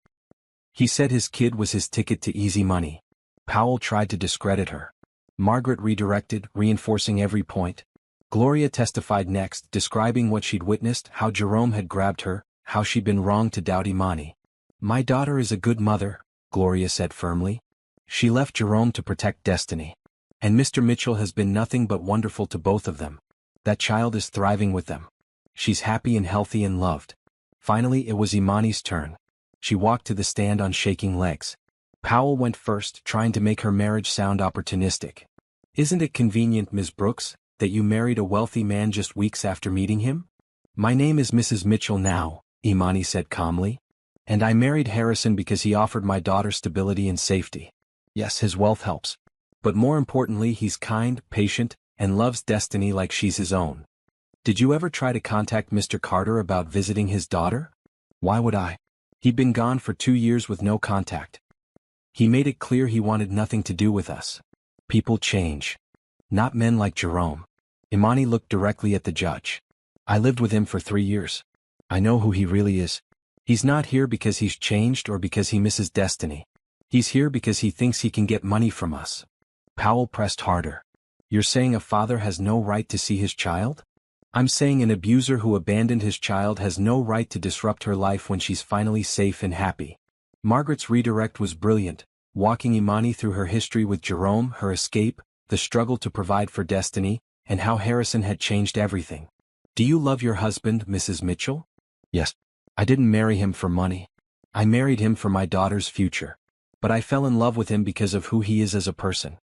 "He said his kid was his ticket to easy money." Powell tried to discredit her. Margaret redirected, reinforcing every point. Gloria testified next, describing what she'd witnessed, how Jerome had grabbed her, how she'd been wrong to doubt Imani. "My daughter is a good mother," Gloria said firmly. "She left Jerome to protect Destiny. And Mr. Mitchell has been nothing but wonderful to both of them. That child is thriving with them. She's happy and healthy and loved." Finally it was Imani's turn. She walked to the stand on shaking legs. Powell went first, trying to make her marriage sound opportunistic. "Isn't it convenient, Ms. Brooks, that you married a wealthy man just weeks after meeting him?" "My name is Mrs. Mitchell now," Imani said calmly. "And I married Harrison because he offered my daughter stability and safety. Yes, his wealth helps. But more importantly, he's kind, patient, and loves Destiny like she's his own." "Did you ever try to contact Mr. Carter about visiting his daughter?" "Why would I? He'd been gone for 2 years with no contact. He made it clear he wanted nothing to do with us. People change. Not men like Jerome." Imani looked directly at the judge. "I lived with him for 3 years. I know who he really is. He's not here because he's changed or because he misses Destiny. He's here because he thinks he can get money from us." Powell pressed harder. "You're saying a father has no right to see his child?" "I'm saying an abuser who abandoned his child has no right to disrupt her life when she's finally safe and happy." Margaret's redirect was brilliant, walking Imani through her history with Jerome, her escape, the struggle to provide for Destiny, and how Harrison had changed everything. "Do you love your husband, Mrs. Mitchell?" "Yes. I didn't marry him for money. I married him for my daughter's future. But I fell in love with him because of who he is as a person.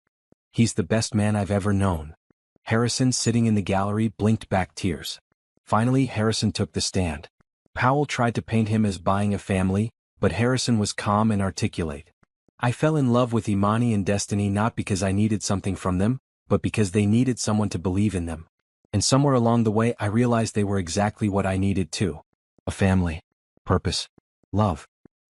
He's the best man I've ever known." Harrison, sitting in the gallery, blinked back tears. Finally Harrison took the stand. Powell tried to paint him as buying a family, but Harrison was calm and articulate. "I fell in love with Imani and Destiny not because I needed something from them, but because they needed someone to believe in them. And somewhere along the way I realized they were exactly what I needed too. A family. Purpose. Love.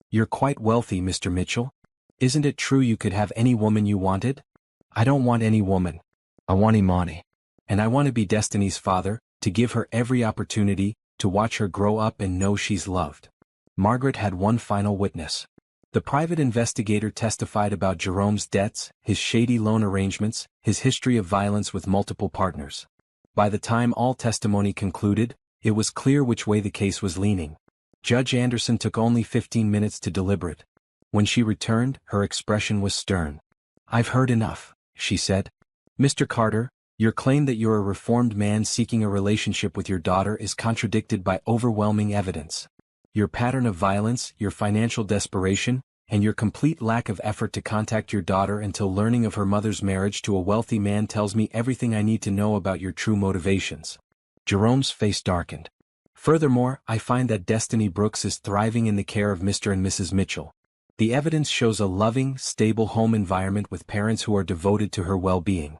You're quite wealthy, Mr. Mitchell. Isn't it true you could have any woman you wanted?" "I don't want any woman. I want Imani. And I want to be Destiny's father, to give her every opportunity, to watch her grow up and know she's loved." Margaret had one final witness. The private investigator testified about Jerome's debts, his shady loan arrangements, his history of violence with multiple partners. By the time all testimony concluded, it was clear which way the case was leaning. Judge Anderson took only 15 minutes to deliberate. When she returned, her expression was stern. "I've heard enough," she said. "Mr. Carter, your claim that you're a reformed man seeking a relationship with your daughter is contradicted by overwhelming evidence. Your pattern of violence, your financial desperation, and your complete lack of effort to contact your daughter until learning of her mother's marriage to a wealthy man tells me everything I need to know about your true motivations." Jerome's face darkened. "Furthermore, I find that Destiny Brooks is thriving in the care of Mr. and Mrs. Mitchell. The evidence shows a loving, stable home environment with parents who are devoted to her well-being."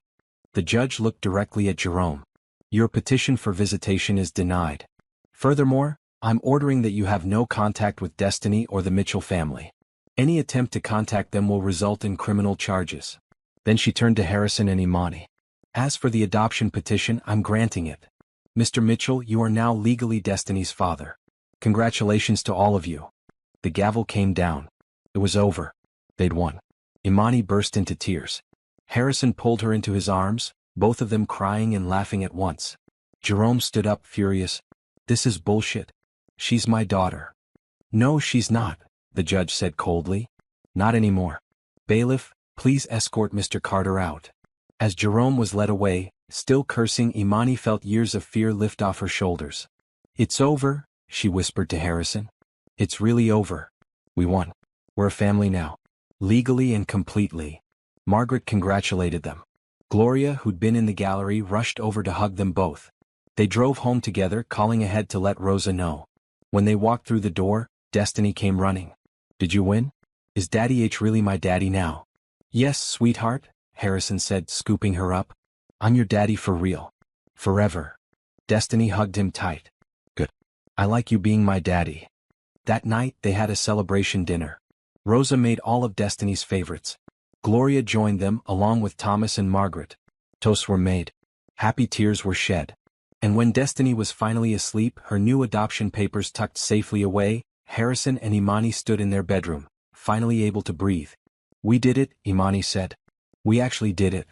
The judge looked directly at Jerome. "Your petition for visitation is denied. Furthermore, I'm ordering that you have no contact with Destiny or the Mitchell family. Any attempt to contact them will result in criminal charges." Then she turned to Harrison and Imani. "As for the adoption petition, I'm granting it. Mr. Mitchell, you are now legally Destiny's father. Congratulations to all of you. The gavel came down. It was over. They'd won. Imani burst into tears. Harrison pulled her into his arms, both of them crying and laughing at once. Jerome stood up furious. This is bullshit. She's my daughter. No, she's not, the judge said coldly. Not anymore. Bailiff, please escort Mr. Carter out. As Jerome was led away, still cursing, Imani felt years of fear lift off her shoulders. It's over, she whispered to Harrison. It's really over. We won. We're a family now. Legally and completely. Margaret congratulated them. Gloria, who'd been in the gallery, rushed over to hug them both. They drove home together, calling ahead to let Rosa know. When they walked through the door, Destiny came running. Did you win? Is Daddy H really my daddy now? Yes, sweetheart, Harrison said, scooping her up. I'm your daddy for real. Forever. Destiny hugged him tight. Good. I like you being my daddy. That night, they had a celebration dinner. Rosa made all of Destiny's favorites. Gloria joined them, along with Thomas and Margaret. Toasts were made. Happy tears were shed. And when Destiny was finally asleep, her new adoption papers tucked safely away, Harrison and Imani stood in their bedroom, finally able to breathe. We did it, Imani said. We actually did it.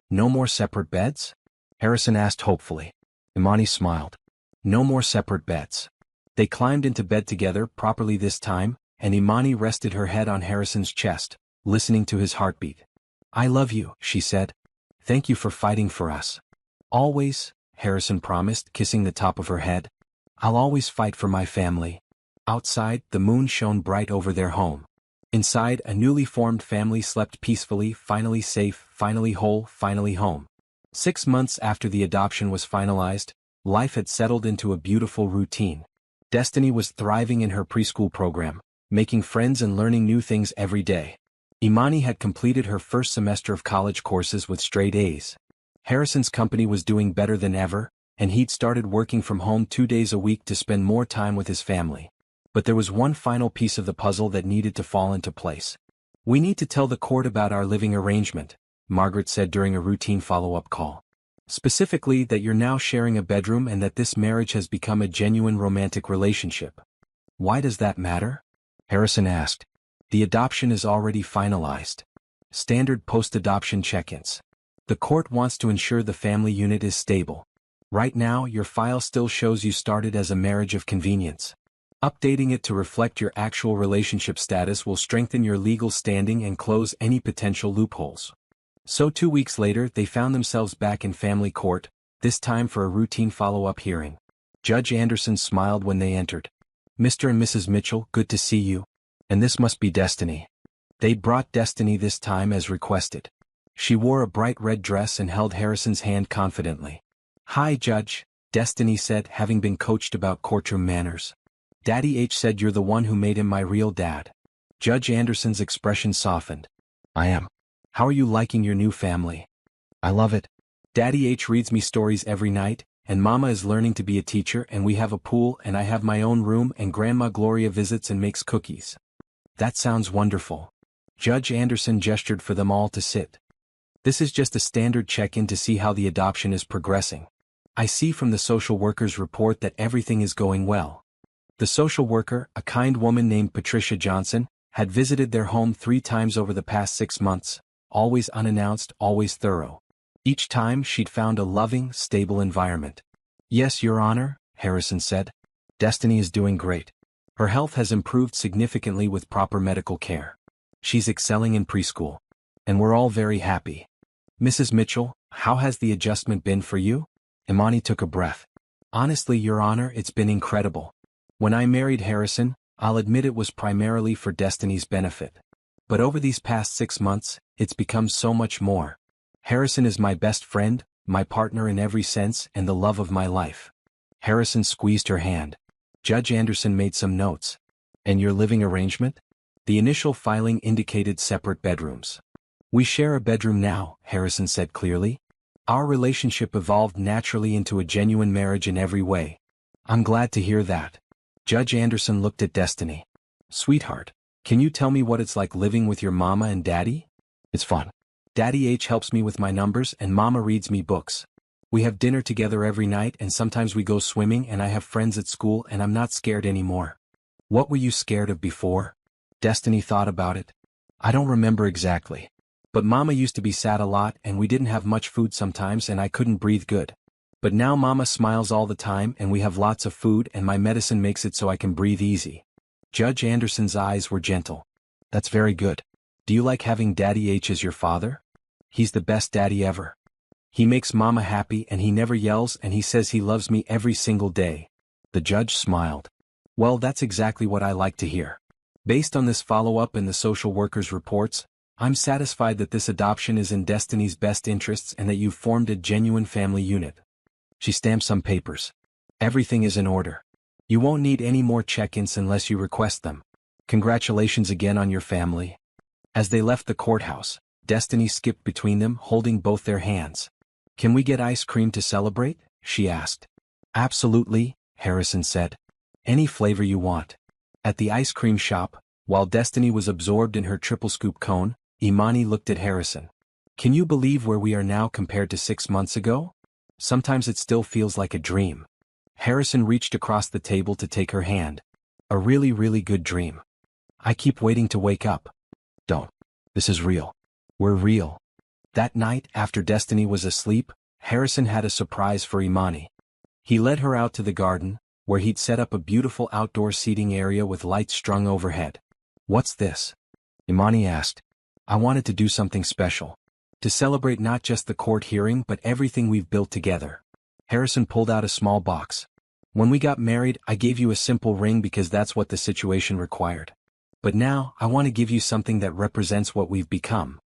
No more separate beds? Harrison asked hopefully. Imani smiled. No more separate beds. They climbed into bed together properly this time, and Imani rested her head on Harrison's chest, listening to his heartbeat. I love you, she said. Thank you for fighting for us. Always, Harrison promised, kissing the top of her head. I'll always fight for my family. Outside, the moon shone bright over their home. Inside, a newly formed family slept peacefully, finally safe, finally whole, finally home. 6 months after the adoption was finalized, life had settled into a beautiful routine. Destiny was thriving in her preschool program, making friends and learning new things every day. Imani had completed her first semester of college courses with straight A's. Harrison's company was doing better than ever, and he'd started working from home 2 days a week to spend more time with his family. But there was one final piece of the puzzle that needed to fall into place. We need to tell the court about our living arrangement, Margaret said during a routine follow-up call. Specifically that you're now sharing a bedroom and that this marriage has become a genuine romantic relationship. Why does that matter? Harrison asked. The adoption is already finalized. Standard post-adoption check-ins. The court wants to ensure the family unit is stable. Right now, your file still shows you started as a marriage of convenience. Updating it to reflect your actual relationship status will strengthen your legal standing and close any potential loopholes. So 2 weeks later, they found themselves back in family court, this time for a routine follow-up hearing. Judge Anderson smiled when they entered. Mr. and Mrs. Mitchell, good to see you. And this must be Destiny. They brought Destiny this time as requested. She wore a bright red dress and held Harrison's hand confidently. Hi, Judge, Destiny said, having been coached about courtroom manners. Daddy H said you're the one who made him my real dad. Judge Anderson's expression softened. I am. How are you liking your new family? I love it. Daddy H reads me stories every night, and Mama is learning to be a teacher, and we have a pool, and I have my own room, and Grandma Gloria visits and makes cookies. That sounds wonderful. Judge Anderson gestured for them all to sit. This is just a standard check-in to see how the adoption is progressing. I see from the social worker's report that everything is going well. The social worker, a kind woman named Patricia Johnson, had visited their home 3 times over the past 6 months, always unannounced, always thorough. Each time she'd found a loving, stable environment. Yes, Your Honor, Harrison said. Destiny is doing great. Her health has improved significantly with proper medical care. She's excelling in preschool. And we're all very happy. Mrs. Mitchell, how has the adjustment been for you? Imani took a breath. Honestly, Your Honor, it's been incredible. When I married Harrison, I'll admit it was primarily for Destiny's benefit. But over these past 6 months, it's become so much more. Harrison is my best friend, my partner in every sense, and the love of my life. Harrison squeezed her hand. Judge Anderson made some notes. And your living arrangement? The initial filing indicated separate bedrooms. We share a bedroom now, Harrison said clearly. Our relationship evolved naturally into a genuine marriage in every way. I'm glad to hear that. Judge Anderson looked at Destiny. Sweetheart, can you tell me what it's like living with your mama and daddy? It's fun. Daddy H helps me with my numbers and Mama reads me books. We have dinner together every night and sometimes we go swimming and I have friends at school and I'm not scared anymore. What were you scared of before? Destiny thought about it. I don't remember exactly. But Mama used to be sad a lot and we didn't have much food sometimes and I couldn't breathe good. But now Mama smiles all the time and we have lots of food and my medicine makes it so I can breathe easy. Judge Anderson's eyes were gentle. That's very good. Do you like having Daddy H as your father? He's the best daddy ever. He makes Mama happy and he never yells and he says he loves me every single day. The judge smiled. Well, that's exactly what I like to hear. Based on this follow-up in the social worker's reports, I'm satisfied that this adoption is in Destiny's best interests and that you've formed a genuine family unit. She stamped some papers. Everything is in order. You won't need any more check-ins unless you request them. Congratulations again on your family. As they left the courthouse, Destiny skipped between them, holding both their hands. Can we get ice cream to celebrate? She asked. Absolutely, Harrison said. Any flavor you want. At the ice cream shop, while Destiny was absorbed in her triple scoop cone, Imani looked at Harrison. Can you believe where we are now compared to 6 months ago? Sometimes it still feels like a dream. Harrison reached across the table to take her hand. A really, really good dream. I keep waiting to wake up. Don't. This is real. We're real. That night, after Destiny was asleep, Harrison had a surprise for Imani. He led her out to the garden, where he'd set up a beautiful outdoor seating area with lights strung overhead. What's this? Imani asked. I wanted to do something special. To celebrate not just the court hearing but everything we've built together. Harrison pulled out a small box. When we got married, I gave you a simple ring because that's what the situation required. But now, I want to give you something that represents what we've become.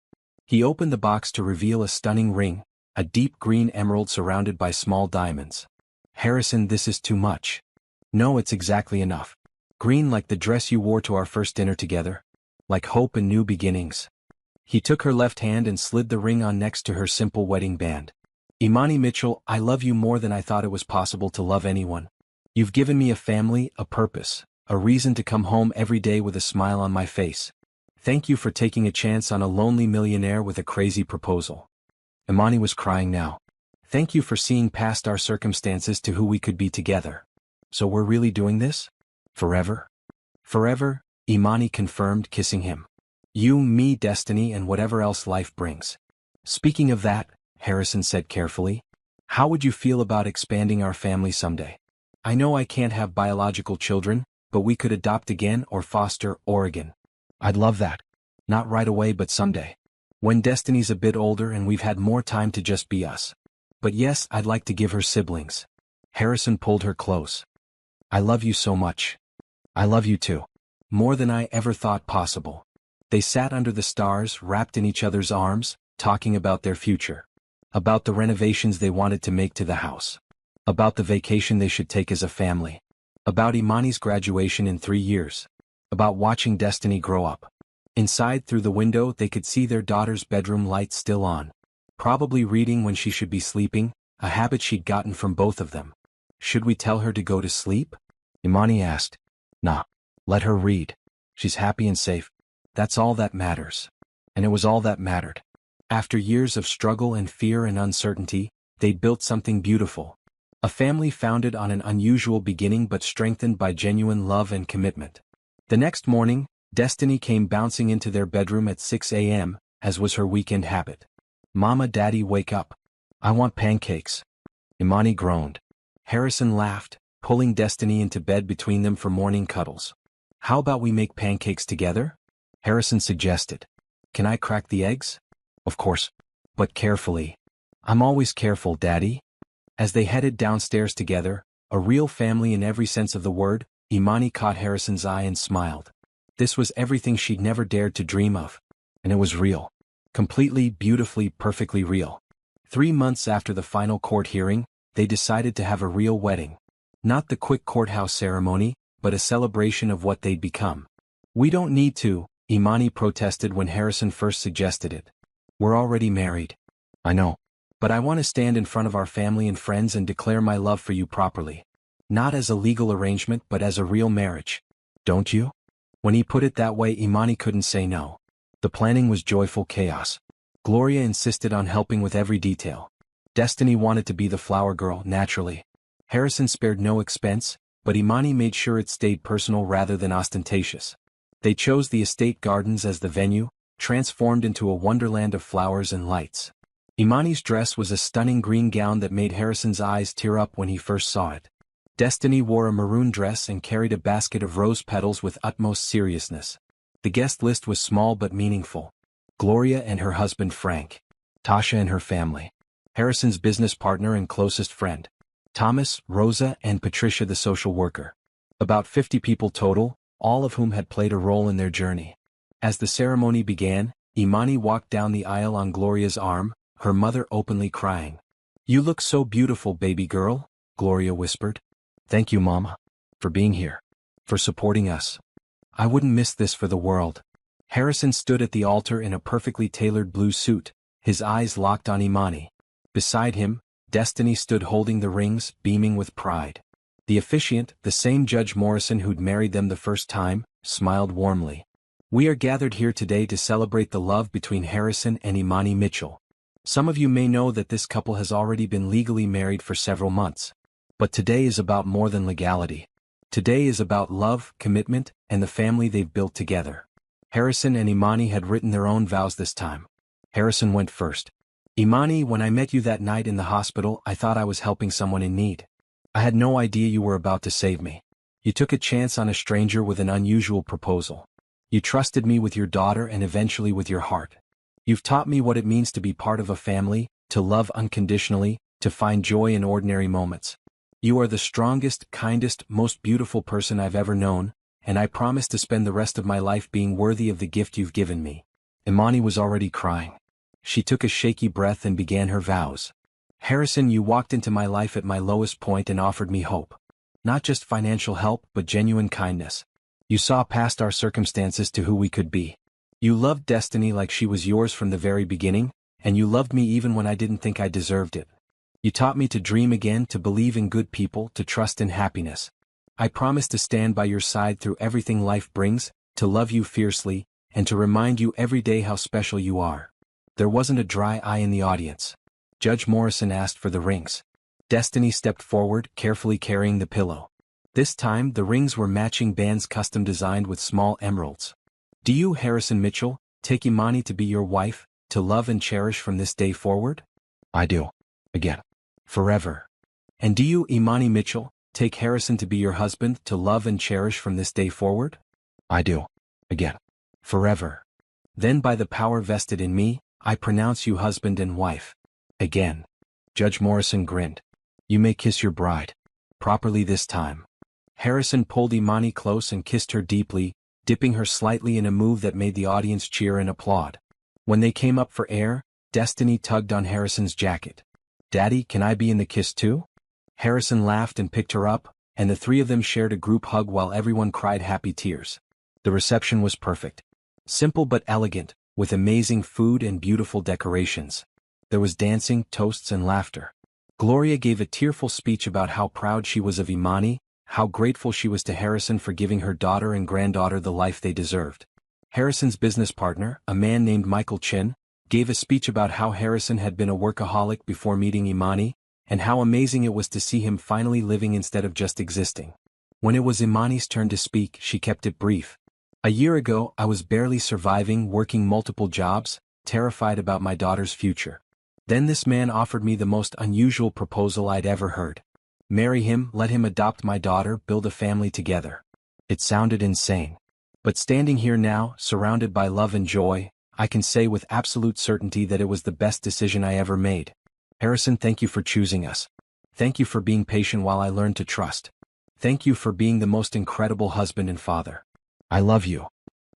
He opened the box to reveal a stunning ring, a deep green emerald surrounded by small diamonds. Harrison, this is too much. No, it's exactly enough. Green like the dress you wore to our first dinner together. Like hope and new beginnings. He took her left hand and slid the ring on next to her simple wedding band. Imani Mitchell, I love you more than I thought it was possible to love anyone. You've given me a family, a purpose, a reason to come home every day with a smile on my face. Thank you for taking a chance on a lonely millionaire with a crazy proposal. Imani was crying now. Thank you for seeing past our circumstances to who we could be together. So we're really doing this? Forever? Forever, Imani confirmed, kissing him. You, me, Destiny, and whatever else life brings. Speaking of that, Harrison said carefully, how would you feel about expanding our family someday? I know I can't have biological children, but we could adopt again or foster Oregon. I'd love that. Not right away but someday. When Destiny's a bit older and we've had more time to just be us. But yes, I'd like to give her siblings. Harrison pulled her close. I love you so much. I love you too. More than I ever thought possible. They sat under the stars, wrapped in each other's arms, talking about their future. About the renovations they wanted to make to the house. About the vacation they should take as a family. About Imani's graduation in 3 years. About watching Destiny grow up. Inside, through the window, they could see their daughter's bedroom lights still on. Probably reading when she should be sleeping, a habit she'd gotten from both of them. Should we tell her to go to sleep? Imani asked. Nah. Let her read. She's happy and safe. That's all that matters. And it was all that mattered. After years of struggle and fear and uncertainty, they'd built something beautiful. A family founded on an unusual beginning but strengthened by genuine love and commitment. The next morning, Destiny came bouncing into their bedroom at 6 a.m., as was her weekend habit. Mama, Daddy, wake up. I want pancakes. Imani groaned. Harrison laughed, pulling Destiny into bed between them for morning cuddles. How about we make pancakes together? Harrison suggested. Can I crack the eggs? Of course. But carefully. I'm always careful, Daddy. As they headed downstairs together, a real family in every sense of the word, Imani caught Harrison's eye and smiled. This was everything she'd never dared to dream of. And it was real. Completely, beautifully, perfectly real. 3 months after the final court hearing, they decided to have a real wedding. Not the quick courthouse ceremony, but a celebration of what they'd become. We don't need to, Imani protested when Harrison first suggested it. We're already married. I know. But I want to stand in front of our family and friends and declare my love for you properly. Not as a legal arrangement but as a real marriage. Don't you? When he put it that way, Imani couldn't say no. The planning was joyful chaos. Gloria insisted on helping with every detail. Destiny wanted to be the flower girl, naturally. Harrison spared no expense, but Imani made sure it stayed personal rather than ostentatious. They chose the estate gardens as the venue, transformed into a wonderland of flowers and lights. Imani's dress was a stunning green gown that made Harrison's eyes tear up when he first saw it. Destiny wore a maroon dress and carried a basket of rose petals with utmost seriousness. The guest list was small but meaningful. Gloria and her husband Frank. Tasha and her family. Harrison's business partner and closest friend. Thomas, Rosa, and Patricia the social worker. About 50 people total, all of whom had played a role in their journey. As the ceremony began, Imani walked down the aisle on Gloria's arm, her mother openly crying. "You look so beautiful, baby girl," Gloria whispered. "Thank you, Mama. For being here. For supporting us. I wouldn't miss this for the world." Harrison stood at the altar in a perfectly tailored blue suit, his eyes locked on Imani. Beside him, Destiny stood holding the rings, beaming with pride. The officiant, the same Judge Morrison who'd married them the first time, smiled warmly. "We are gathered here today to celebrate the love between Harrison and Imani Mitchell. Some of you may know that this couple has already been legally married for several months. But today is about more than legality. Today is about love, commitment, and the family they've built together." Harrison and Imani had written their own vows this time. Harrison went first. "Imani, when I met you that night in the hospital, I thought I was helping someone in need. I had no idea you were about to save me. You took a chance on a stranger with an unusual proposal. You trusted me with your daughter and eventually with your heart. You've taught me what it means to be part of a family, to love unconditionally, to find joy in ordinary moments. You are the strongest, kindest, most beautiful person I've ever known, and I promise to spend the rest of my life being worthy of the gift you've given me." Imani was already crying. She took a shaky breath and began her vows. "Harrison, you walked into my life at my lowest point and offered me hope. Not just financial help, but genuine kindness. You saw past our circumstances to who we could be. You loved Destiny like she was yours from the very beginning, and you loved me even when I didn't think I deserved it. You taught me to dream again, to believe in good people, to trust in happiness. I promise to stand by your side through everything life brings, to love you fiercely, and to remind you every day how special you are." There wasn't a dry eye in the audience. Judge Morrison asked for the rings. Destiny stepped forward, carefully carrying the pillow. This time, the rings were matching bands custom designed with small emeralds. "Do you, Harrison Mitchell, take Imani to be your wife, to love and cherish from this day forward?" "I do. Again. Forever." "And do you, Imani Mitchell, take Harrison to be your husband, to love and cherish from this day forward?" "I do. Again. Forever." "Then by the power vested in me, I pronounce you husband and wife." Again. Judge Morrison grinned. "You may kiss your bride. Properly this time." Harrison pulled Imani close and kissed her deeply, dipping her slightly in a move that made the audience cheer and applaud. When they came up for air, Destiny tugged on Harrison's jacket. "Daddy, can I be in the kiss too?" Harrison laughed and picked her up, and the three of them shared a group hug while everyone cried happy tears. The reception was perfect. Simple but elegant, with amazing food and beautiful decorations. There was dancing, toasts, and laughter. Gloria gave a tearful speech about how proud she was of Imani, how grateful she was to Harrison for giving her daughter and granddaughter the life they deserved. Harrison's business partner, a man named Michael Chin, gave a speech about how Harrison had been a workaholic before meeting Imani, and how amazing it was to see him finally living instead of just existing. When it was Imani's turn to speak, she kept it brief. "A year ago, I was barely surviving, working multiple jobs, terrified about my daughter's future. Then this man offered me the most unusual proposal I'd ever heard. Marry him, let him adopt my daughter, build a family together." It sounded insane. But standing here now, surrounded by love and joy, I can say with absolute certainty that it was the best decision I ever made. Harrison, thank you for choosing us. Thank you for being patient while I learned to trust. Thank you for being the most incredible husband and father. I love you.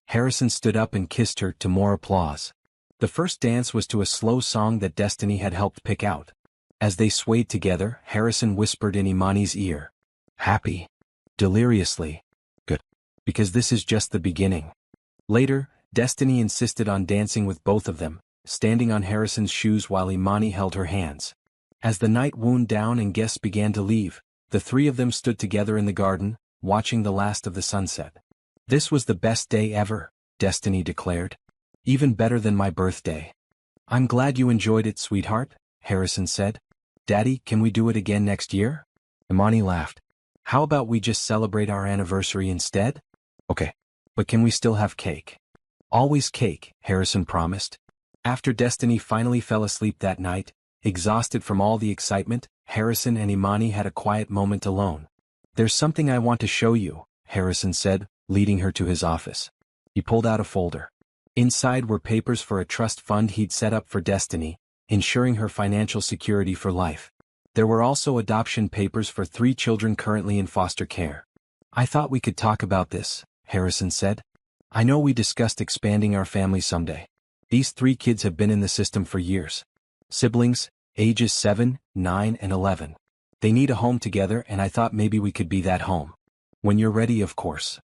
Harrison stood up and kissed her to more applause. The first dance was to a slow song that Destiny had helped pick out. As they swayed together, Harrison whispered in Imani's ear. "Happy. Deliriously. Good. Because this is just the beginning." Later, Destiny insisted on dancing with both of them, standing on Harrison's shoes while Imani held her hands. As the night wound down and guests began to leave, the three of them stood together in the garden, watching the last of the sunset. "This was the best day ever," Destiny declared. "Even better than my birthday." "I'm glad you enjoyed it, sweetheart," Harrison said. Daddy, can we do it again next year? Imani laughed. How about we just celebrate our anniversary instead? Okay. But can we still have cake? Always cake, Harrison promised. After Destiny finally fell asleep that night, exhausted from all the excitement, Harrison and Imani had a quiet moment alone. There's something I want to show you, Harrison said, leading her to his office. He pulled out a folder. Inside were papers for a trust fund he'd set up for Destiny, ensuring her financial security for life. There were also adoption papers for 3 children currently in foster care. I thought we could talk about this, Harrison said. I know we discussed expanding our family someday. These 3 kids have been in the system for years. Siblings, ages 7, 9, and 11. They need a home together, and I thought maybe we could be that home. When you're ready, of course.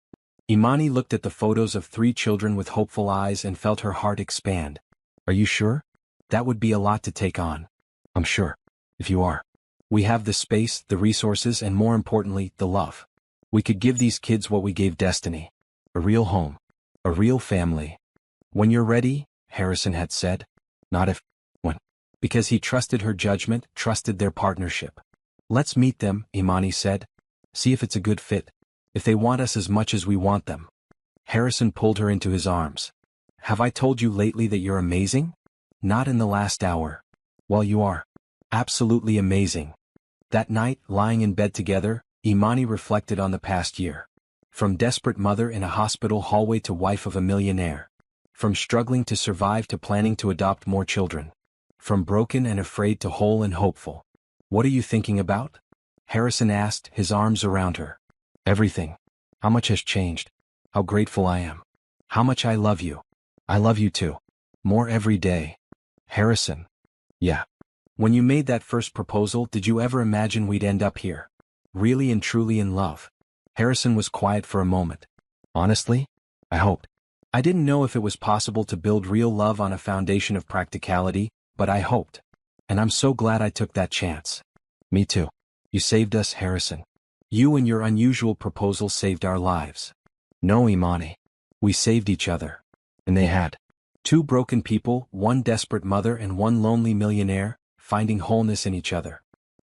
Imani looked at the photos of 3 children with hopeful eyes and felt her heart expand. Are you sure? That would be a lot to take on. I'm sure. If you are. We have the space, the resources, and more importantly, the love. We could give these kids what we gave Destiny. A real home. A real family. When you're ready, Harrison had said. Not if. When. Because he trusted her judgment, trusted their partnership. Let's meet them, Imani said. See if it's a good fit. If they want us as much as we want them. Harrison pulled her into his arms. Have I told you lately that you're amazing? Not in the last hour. Well, you are. Absolutely amazing. That night, lying in bed together, Imani reflected on the past year. From desperate mother in a hospital hallway to wife of a millionaire. From struggling to survive to planning to adopt more children. From broken and afraid to whole and hopeful. What are you thinking about? Harrison asked, his arms around her. Everything. How much has changed. How grateful I am. How much I love you. I love you too. More every day. Harrison. Yeah. When you made that first proposal, did you ever imagine we'd end up here? Really and truly in love? Harrison was quiet for a moment. Honestly? I hoped. I didn't know if it was possible to build real love on a foundation of practicality, but I hoped. And I'm so glad I took that chance. Me too. You saved us, Harrison. You and your unusual proposal saved our lives. No, Imani. We saved each other. And they had. 2 broken people, 1 desperate mother and 1 lonely millionaire, finding wholeness in each other.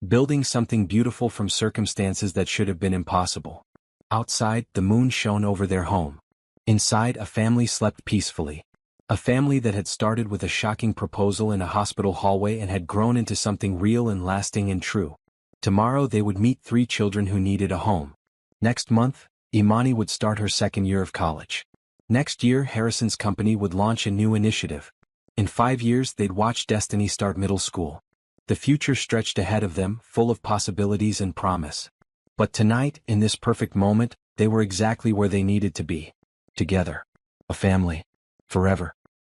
Building something beautiful from circumstances that should have been impossible. Outside, the moon shone over their home. Inside, a family slept peacefully. A family that had started with a shocking proposal in a hospital hallway and had grown into something real and lasting and true. Tomorrow they would meet 3 children who needed a home. Next month, Imani would start her 2nd year of college. Next year, Harrison's company would launch a new initiative. In 5 years, they'd watch Destiny start middle school. The future stretched ahead of them, full of possibilities and promise. But tonight, in this perfect moment, they were exactly where they needed to be. Together. A family. Forever.